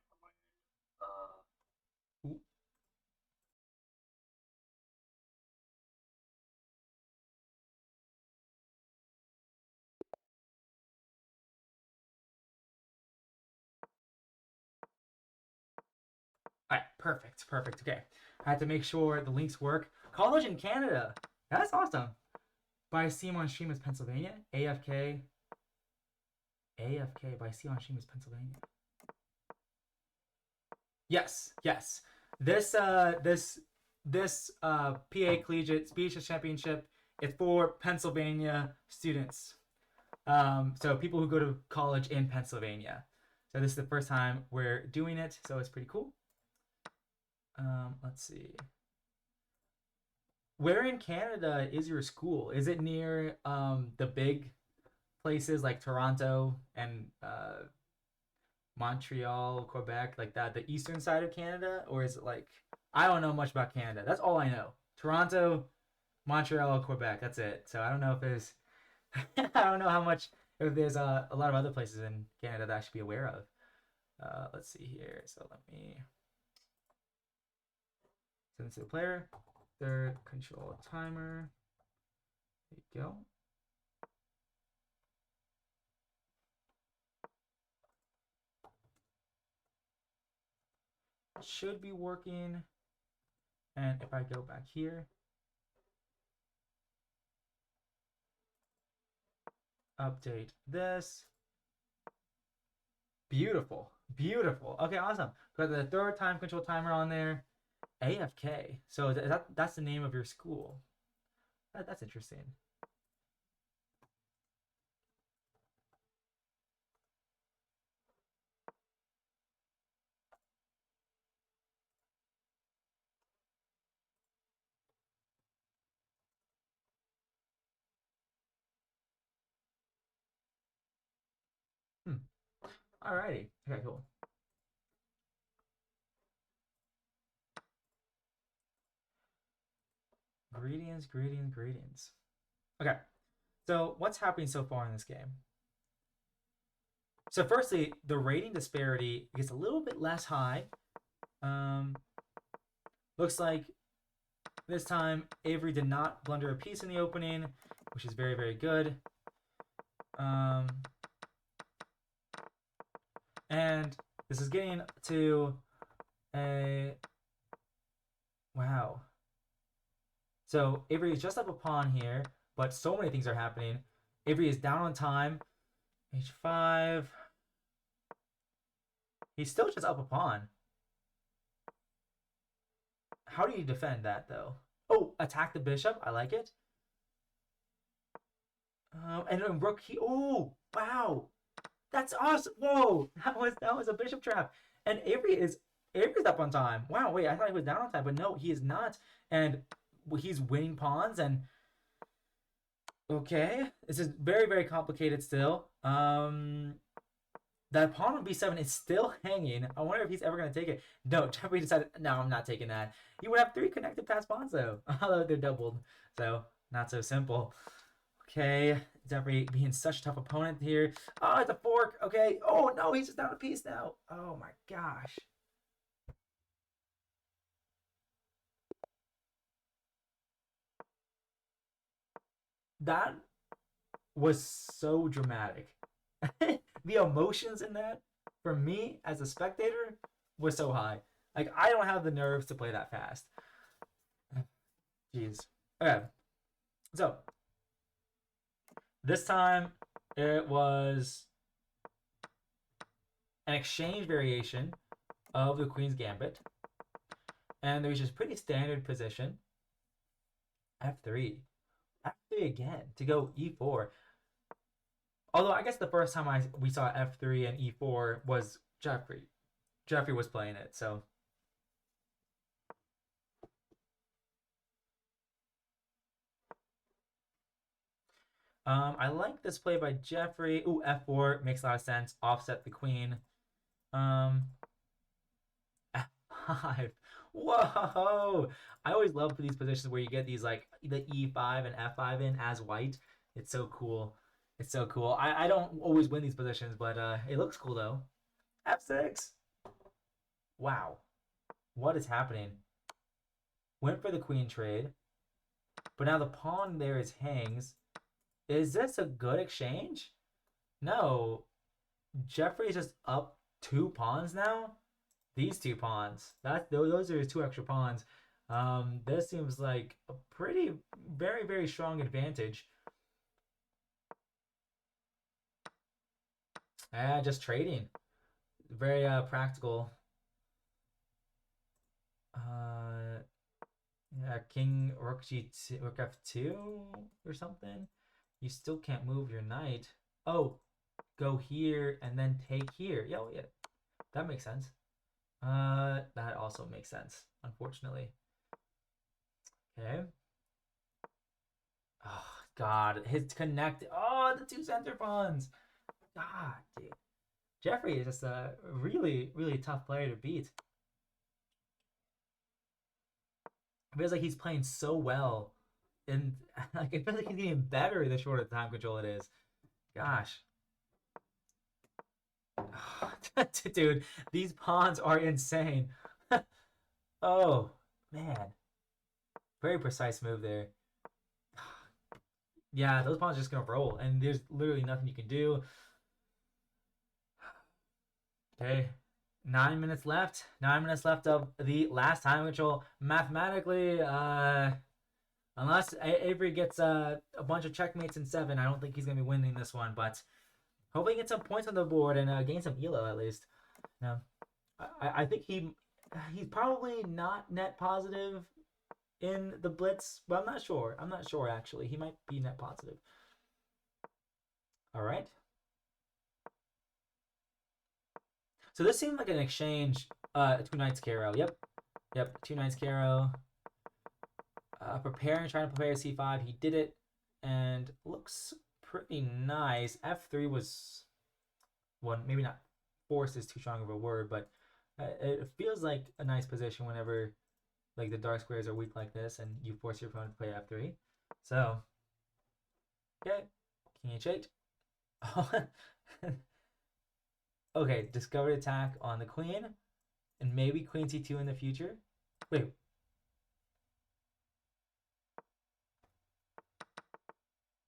All right, perfect. Okay, I had to make sure the links work. College in Canada. That's awesome. By Simon Streamers, Pennsylvania. AFK by Simon Streamers, Pennsylvania. Yes. This PA Collegiate Speeches Championship is for Pennsylvania students. So people who go to college in Pennsylvania. So this is the first time we're doing it, so it's pretty cool. Let's see. Where in Canada is your school? Is it near the big places like Toronto and Montreal, Quebec, like that, the eastern side of Canada? Or is it like, I don't know much about Canada. That's all I know. Toronto, Montreal, Quebec. That's it. So I don't know if I don't know how much, if there's a lot of other places in Canada that I should be aware of. Let's see here. So let me send this to the player. Third control timer. There you go. Should be working. And if I go back here, update this. Beautiful. Beautiful. Okay, awesome. Got the third time control timer on there. AFK. So that's the name of your school. That's interesting. Hmm. Alrighty. Okay, cool. Greetings, greetings, greetings. Okay. So what's happening so far in this game? So firstly, the rating disparity gets a little bit less high. Looks like this time Avery did not blunder a piece in the opening, which is very, very good. And this is getting to a wow. So Avery is just up a pawn here, but so many things are happening. Avery is down on time. H5. He's still just up a pawn. How do you defend that though? Oh, attack the bishop. I like it. And then rook. Oh, wow. That's awesome. Whoa, that was a bishop trap. And Avery's up on time. Wow, wait, I thought he was down on time, but no, he is not. And he's winning pawns. And okay, this is very, very complicated still. That pawn on b7 is still hanging. I wonder if he's ever going to take it. No, Jeffrey decided, no, I'm not taking that. You would have 3 connected pass pawns, though. Although they're doubled. So, not so simple. Okay, Jeffrey being such a tough opponent here. Oh, it's a fork. Okay. Oh, no, he's just down a piece now. Oh, my gosh. That was so dramatic. The emotions in that, for me as a spectator, was so high. Like, I don't have the nerves to play that fast. Jeez. Okay. So, this time it was an exchange variation of the Queen's Gambit. And there was just pretty standard position. F3. F3 again to go E4. Although I guess the first time we saw F3 and E4 was Jeffrey. Jeffrey was playing it, so. I like this play by Jeffrey. Ooh, F4 makes a lot of sense. Offset the queen. F5. Whoa! I always love these positions where you get these like the E5 and F5 in as white. It's so cool. It's so cool. I don't always win these positions, but it looks cool though. F6. Wow. What is happening? Went for the queen trade, but now the pawn there is hangs. Is this a good exchange? No. Jeffrey's just up 2 pawns now. These 2 pawns. Those are his 2 extra pawns. This seems like a pretty, very, very strong advantage. Just trading. Very practical. Yeah, King Rook G2, Rook F2 or something. You still can't move your knight. Oh, go here and then take here. Yeah, yeah, that makes sense. That also makes sense, unfortunately. Okay. Oh God, his connect. Oh, the 2 center pawns. God, dude. Jeffrey is just a really, really tough player to beat. It feels like he's playing so well and like I feel like it's getting better the shorter time control it is. Gosh. Dude, these pawns are insane. Oh, man. Very precise move there. Yeah, those pawns are just gonna roll, and there's literally nothing you can do. Okay, 9 minutes left. 9 minutes left of the last time control. Mathematically, unless Avery gets a bunch of checkmates in 7, I don't think he's gonna be winning this one. But hopefully, get some points on the board and gain some elo at least. No, I think he's probably not net positive in the blitz, but I'm not sure. I'm not sure actually. He might be net positive. All right. So this seemed like an exchange. 2 knights Caro. Yep. Yep. 2 knights Caro. Trying to prepare c5. He did it, and looks pretty nice. f3 was one. Maybe not forced is too strong of a word, but it feels like a nice position whenever like the dark squares are weak like this, and you force your opponent to play f3. So, okay, king h8. Okay, discovered attack on the queen, and maybe queen c2 in the future. Wait,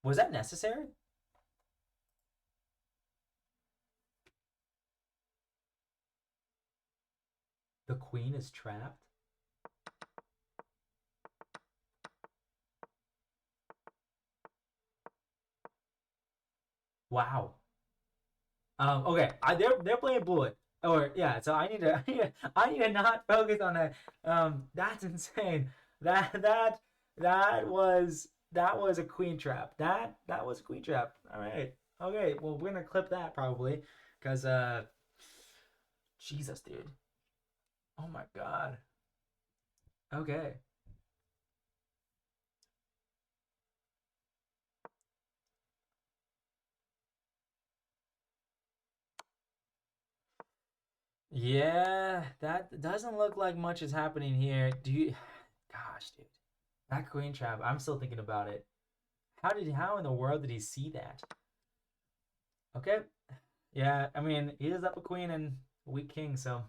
was that necessary? The queen is trapped. Wow. Okay, they're playing bullet. Or yeah, so I need to not focus on that. That's insane. That was a queen trap. That was a queen trap. All right. Okay. Well, we're gonna clip that probably, cause Jesus, dude. Oh my God. Okay. Yeah, that doesn't look like much is happening here. Do you? Gosh, dude, that queen trap. I'm still thinking about it. How in the world did he see that? Okay. Yeah, I mean, he is up a queen and a weak king, so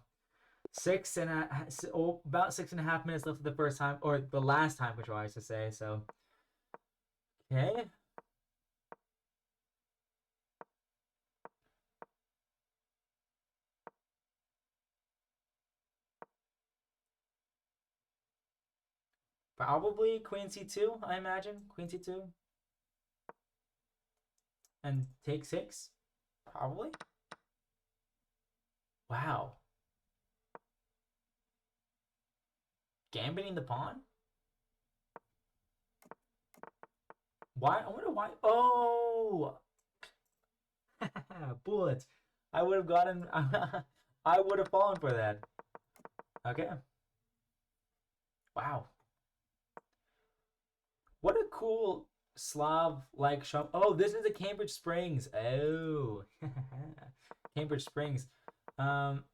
about 6.5 minutes left of the first time, or the last time control, I should say. So, okay. Probably queen c2, I imagine. Queen c2. And take 6. Probably. Wow. Gambiting the pawn? Why? I wonder why. Oh! Bullets. I would have gotten. I would have fallen for that. Okay. Wow. What a cool Slav like shop. Oh, this is a Cambridge Springs. Oh. Cambridge Springs. Um,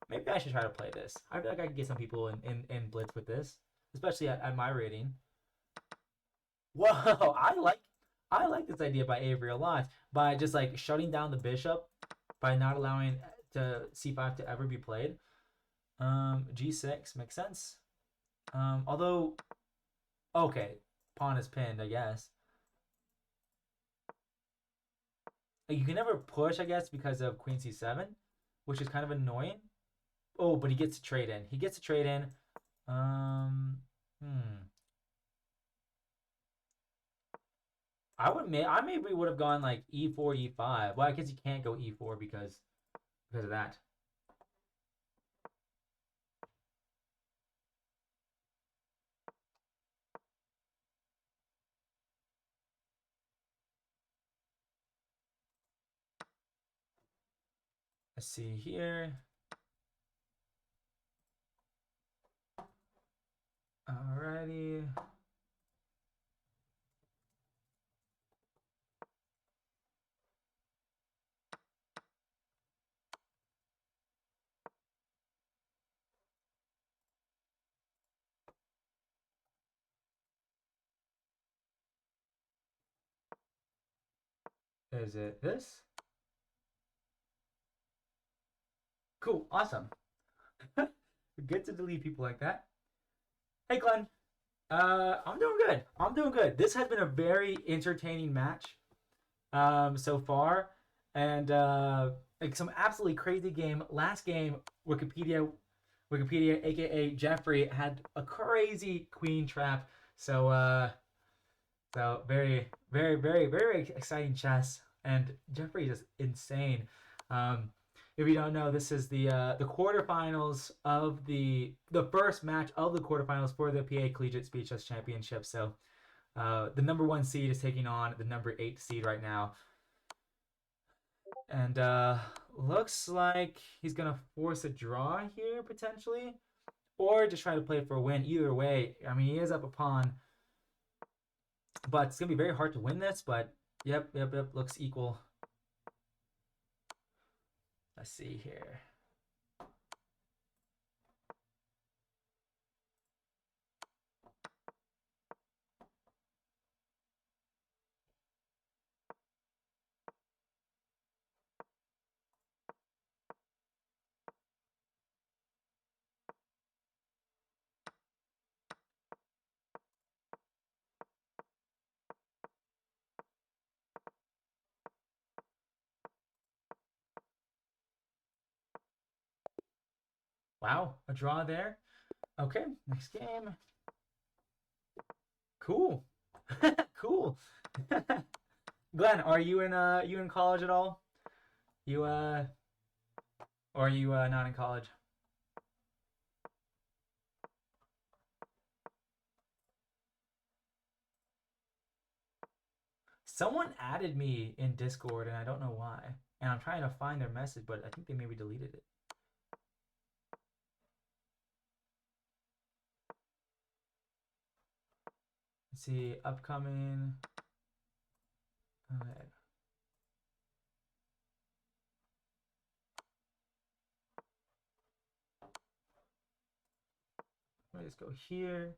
maybe I should try to play this. I feel like I could get some people in Blitz with this, especially at my rating. Whoa, I like this idea by Avery a lot. By just like shutting down the bishop, by not allowing to c5 to ever be played. G6 makes sense. Although okay, pawn is pinned, I guess. You can never push, I guess, because of queen c7, which is kind of annoying. Oh, but he gets to trade in. He gets to trade in. Um, hmm. I maybe would have gone like e4, e5. Well, I guess you can't go e4 because of that. Let's see here. Alrighty. Is it this? Cool. Awesome. Good to delete people like that. Hey, Glenn. I'm doing good. I'm doing good. This has been a very entertaining match so far, and like some absolutely crazy game. Last game, Wikipedia, aka Jeffrey, had a crazy queen trap. So so very exciting chess, and Jeffrey is insane. Um, if you don't know, this is the quarterfinals of the first match of the quarterfinals for the PA Collegiate Speed Chess Championship. So the number one seed is taking on the number 8 seed right now, and looks like he's gonna force a draw here potentially, or just try to play for a win. Either way, I mean he is up a pawn, but it's gonna be very hard to win this. But yep, looks equal. Let's see here. Wow, a draw there. Okay, next game. Cool. Cool. Glenn, are you in college at all? You or are you not in college? Someone added me in Discord and I don't know why. And I'm trying to find their message, but I think they maybe deleted it. Let's see, upcoming. Okay. Let me just go here.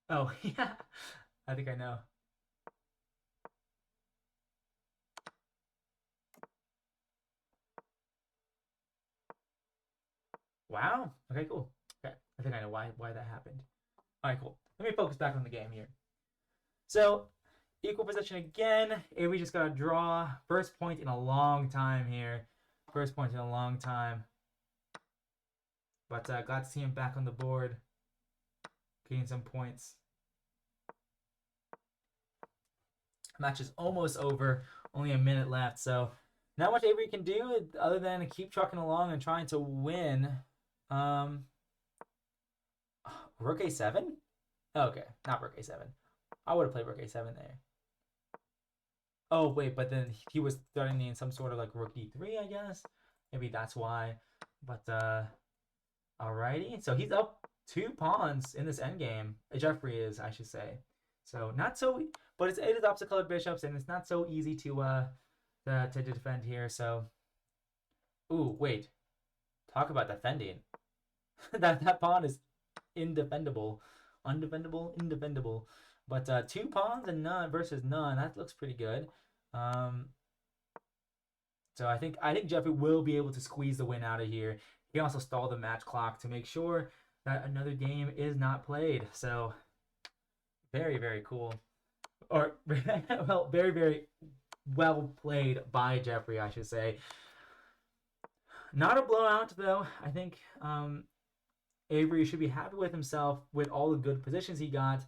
Oh, yeah. I think I know. Wow. Okay, cool. Okay. I think I know why that happened. All right, cool. Let me focus back on the game here. So, equal possession again. Avery just got a draw. First point in a long time here. First point in a long time. But glad to see him back on the board. Getting some points. Match is almost over. Only a minute left. So, not much Avery can do other than keep trucking along and trying to win. Rook A7? Okay, not Rook A7. I would have played Rook A7 there. Oh, wait, but then he was starting in some sort of like Rook D3, I guess. Maybe that's why. But, alrighty. So he's up 2 pawns in this endgame. Jeffrey is, I should say. So not so, but it is opposite colored bishops, and it's not so easy to defend here. So, ooh, wait. Talk about defending. that pawn is indefendable, indefendable. But 2 pawns and none versus none. That looks pretty good. So I think Jeffrey will be able to squeeze the win out of here. He can also stall the match clock to make sure that another game is not played. So very cool. Or well, very well played by Jeffrey, I should say. Not a blowout though. I think Avery should be happy with himself with all the good positions he got,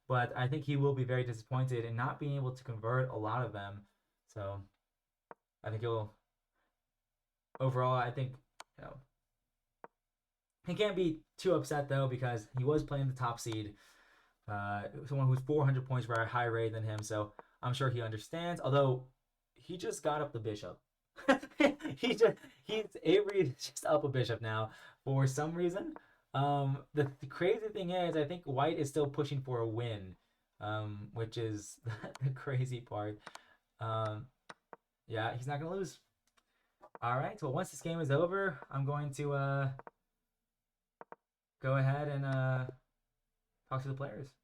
but I think he will be very disappointed in not being able to convert a lot of them. So I think he'll overall, I think, you know, he can't be too upset though because he was playing the top seed, someone who's 400 points for a higher rate than him. So I'm sure he understands. Although he just got up the bishop. he's Avery is just up a bishop now for some reason. The crazy thing is, I think White is still pushing for a win, which is the crazy part. Yeah, he's not gonna lose. All right. Well, once this game is over, I'm going to go ahead and talk to the players.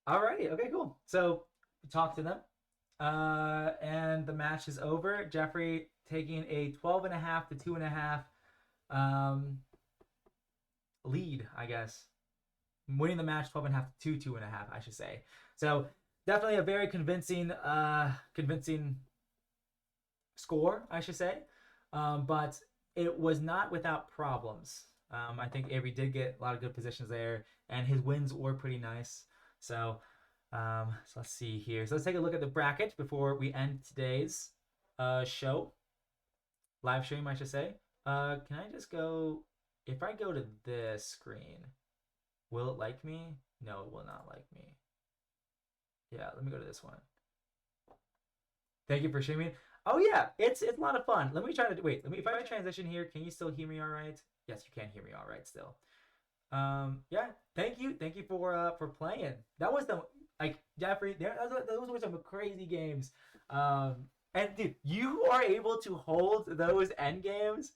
Alrighty, okay, cool. So we talked to them, and the match is over. Jeffrey taking a 12.5 to 2.5 um, lead, I guess. Winning the match 12.5 to 2.5, I should say. So definitely a very convincing score, I should say. But it was not without problems. I think Avery did get a lot of good positions there, and his wins were pretty nice. So, so let's see here. So let's take a look at the bracket before we end today's show, live stream, I should say. Can I just go? If I go to this screen, will it like me? No, it will not like me. Yeah, let me go to this one. Thank you for streaming. Oh yeah, it's a lot of fun. Let me try to wait. Let me if I transition here, can you still hear me all right? Yes, you can hear me all right still. Yeah, thank you for playing. That was the like Jeffrey. Those were some crazy games. And dude, you are able to hold those end games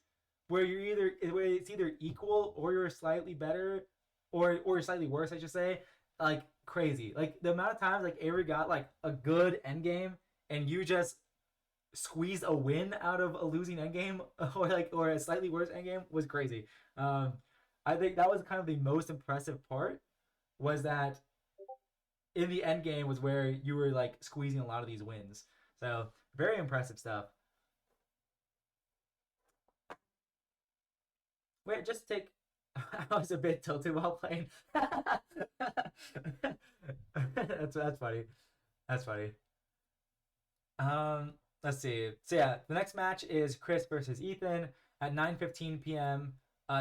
where it's either equal or you're slightly better, or slightly worse, I should say. Like crazy. Like the amount of times like Avery got like a good end game and you just squeeze a win out of a losing endgame or a slightly worse endgame was crazy. Um, I think that was kind of the most impressive part was that in the end game was where you were like squeezing a lot of these wins. So very impressive stuff. Wait, just take. I was a bit tilted while playing. That's funny. That's funny. Um, let's see. So yeah, the next match is Chris versus Ethan at 9:15 p.m.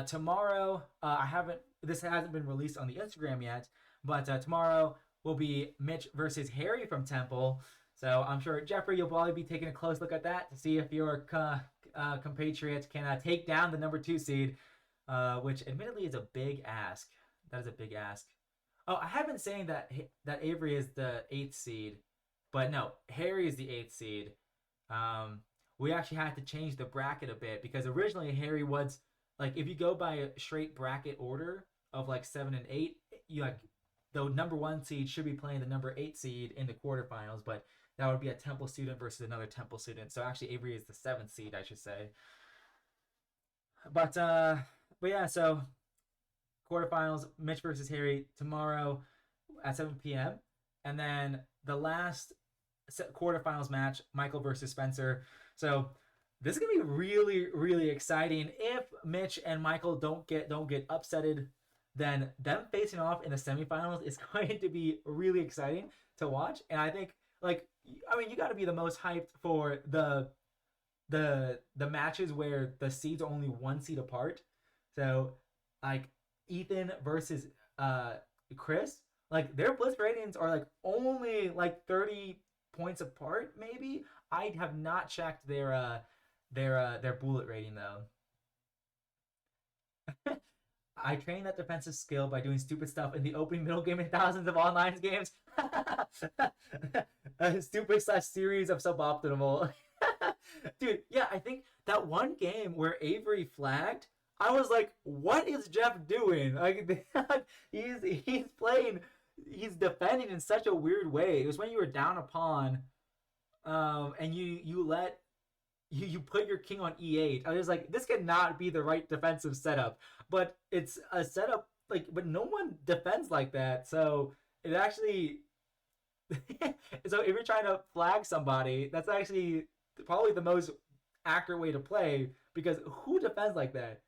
Tomorrow, I haven't. This hasn't been released on the Instagram yet, but tomorrow will be Mitch versus Harry from Temple. So I'm sure Jeffrey, you'll probably be taking a close look at that to see if your compatriots can take down the number 2 seed, which admittedly is a big ask. That is a big ask. Oh, I have been saying that Avery is the 8th seed, but no, Harry is the 8th seed. Um, we actually had to change the bracket a bit because originally Harry was like if you go by a straight bracket order of like 7 and 8, you like the number 1 seed should be playing the number 8 seed in the quarterfinals, but that would be a Temple student versus another Temple student. So actually Avery is the 7th seed, I should say. But uh, but yeah, so quarterfinals, Mitch versus Harry tomorrow at 7 p.m. And then the last quarterfinals match, Michael versus Spencer. So this is gonna be really, really exciting. If Mitch and Michael don't get upsetted, then them facing off in the semifinals is going to be really exciting to watch. And I think, like, I mean, you got to be the most hyped for the matches where the seeds are only 1 seed apart. So like Ethan versus uh Chris, like their blitz ratings are like only like 30 points apart, maybe. I have not checked their bullet rating though. I trained that defensive skill by doing stupid stuff in the opening middle game in thousands of online games. A stupid slash series of suboptimal. Dude, yeah, I think that one game where Avery flagged, I was like, what is Jeff doing? Like he's playing he's defending in such a weird way. It was when you were down a pawn, and you put your king on e8. I was like, this cannot be the right defensive setup. But it's a setup like, but no one defends like that. So it actually, so if you're trying to flag somebody, that's actually probably the most accurate way to play because who defends like that?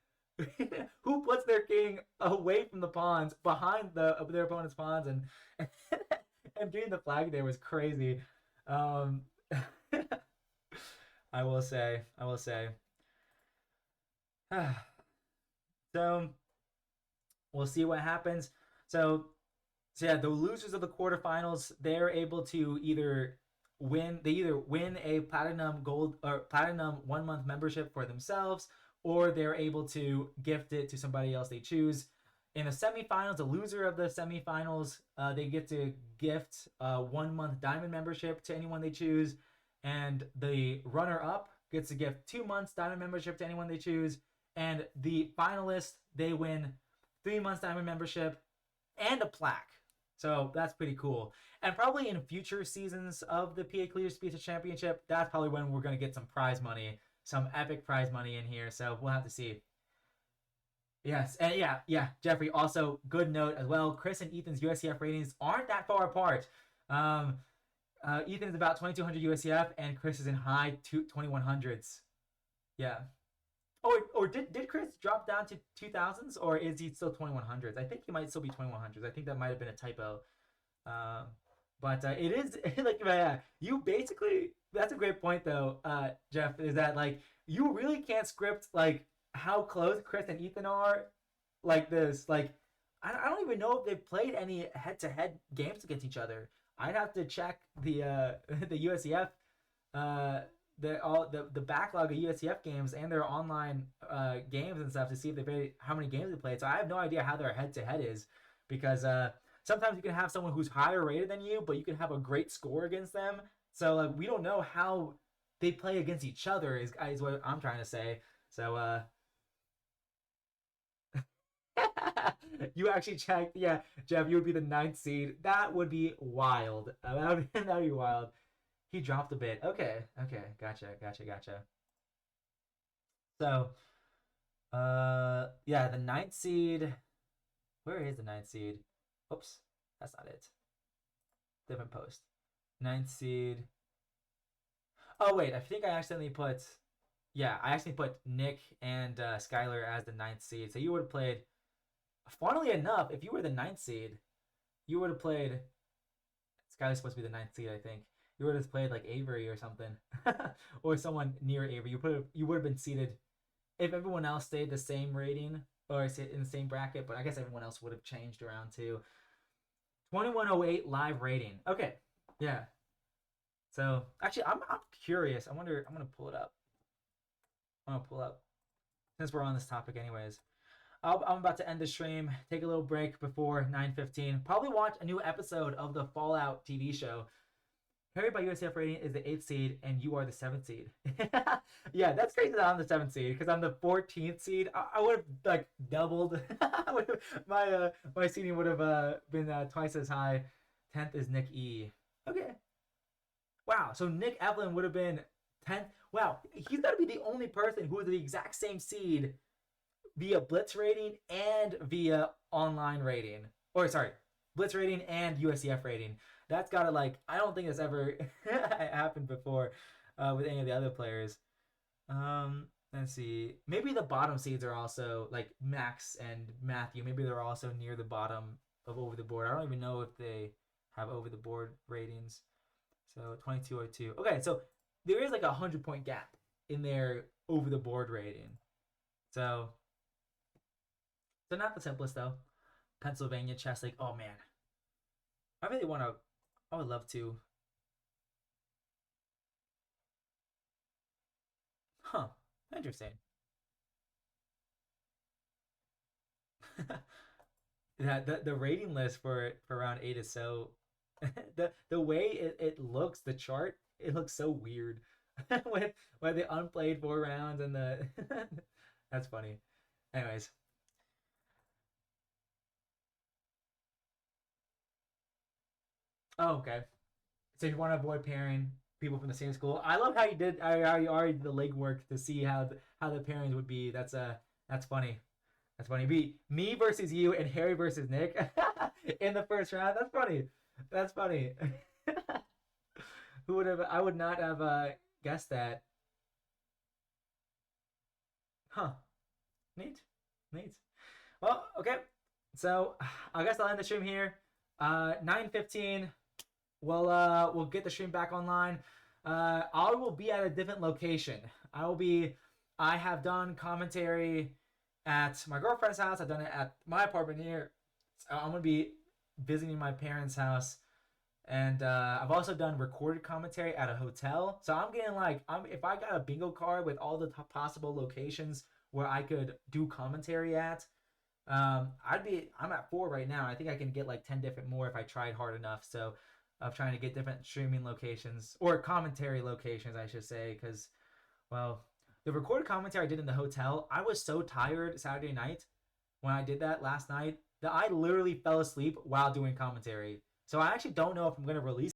Who puts their king away from the pawns behind their opponent's pawns and doing the flag there was crazy. Um, I will say. So we'll see what happens. So, so yeah, the losers of the quarterfinals, they're able to either win a platinum gold or platinum 1 month membership for themselves, or they're able to gift it to somebody else they choose. In the semifinals, the loser of the semifinals, they get to gift a 1 month diamond membership to anyone they choose, and the runner up gets to gift 2 months diamond membership to anyone they choose, and the finalists they win 3 months diamond membership and a plaque. So that's pretty cool. And probably in future seasons of the PA Collegiate Speedster Championship, that's probably when we're going to get some prize money, some epic prize money in here. So we'll have to see. Yes, and yeah, Jeffrey. Also, good note as well. Chris and Ethan's USCF ratings aren't that far apart. Um, Ethan is about 2200 USCF, and Chris is in high 2100s. Yeah. Or did Chris drop down to 2000s, or is he still 2100s? I think he might still be 2100s. I think that might have been a typo. Um, but it is like yeah, you basically that's a great point though, Jeff. Is that like you really can't script like how close Chris and Ethan are like this. Like I don't even know if they've played any head-to-head games against each other. I'd have to check the the USCF the backlog of USCF games and their online games and stuff to see if they played how many games they played. So I have no idea how their head-to-head is because sometimes you can have someone who's higher rated than you, but you can have a great score against them. So like we don't know how they play against each other is what I'm trying to say. So you actually checked, yeah, Jeff. You would be the ninth seed. That would be wild. That would be wild. He dropped a bit. Okay, okay, gotcha. So, yeah, the ninth seed. Where is the ninth seed? Oops, that's not it. Different post. Ninth seed. Oh wait, I think I accidentally put. Yeah, I actually put Nick and Skylar as the ninth seed. So you would have played. Funnily enough, if you were the ninth seed, you would have played. Skylar's supposed to be the ninth seed, I think. You would have played like Avery or something, or someone near Avery. You would have been seated if everyone else stayed the same rating or in the same bracket. But I guess everyone else would have changed around too. 2108 live rating. Okay, yeah. So actually, I'm curious. I wonder. I'm gonna pull it up. I'm gonna pull up since we're on this topic, anyways. I'm about to end the stream. Take a little break before 9:15. Probably watch a new episode of the Fallout TV show. Harry by USF rating is the eighth seed, and you are the seventh seed. Yeah, that's crazy that I'm the seventh seed because I'm the 14th seed. I would have like doubled. My seeding would have been twice as high. 10th is Nick E. Okay. Wow. So Nick Evelyn would have been 10th. Wow, he's got to be the only person who is the exact same seed via Blitz rating and via online rating. Or sorry, Blitz rating and USCF rating. That's gotta like I don't think that's ever happened before with any of the other players. Let's see. Maybe the bottom seeds are also like Max and Matthew. Maybe they're also near the bottom of over the board. I don't even know if they have over the board ratings. So 2202. Okay, so there is like a 100-point gap in their over the board rating. So not the simplest though. Pennsylvania chess like oh man, I really want to. I would love to. Huh. Interesting. Yeah, the rating list for round eight is so the way it looks, the chart, it looks so weird. with the unplayed 4 rounds and the that's funny. Anyways. Oh, okay. So you want to avoid pairing people from the same school. I love how you did. How you already did the legwork to see how the pairings would be. That's funny. That's funny. Be me versus you and Harry versus Nick in the first round. That's funny. That's funny. Who would have? I would not have guessed that. Huh. Neat. Neat. Well, okay. So I guess I'll end the stream here. 9:15. We'll get the stream back online. I will be at a different location. I have done commentary at my girlfriend's house. I've done it at my apartment here. So I'm gonna be visiting my parents' house, and I've also done recorded commentary at a hotel. So I'm getting like, if I got a bingo card with all the possible locations where I could do commentary at, I'm at 4 right now. I think I can get like 10 different more if I tried hard enough. So of trying to get different streaming locations or commentary locations, I should say, because well, the recorded commentary I did in the hotel, I was so tired Saturday night when I did that last night. that I literally fell asleep while doing commentary. So I actually don't know if I'm gonna release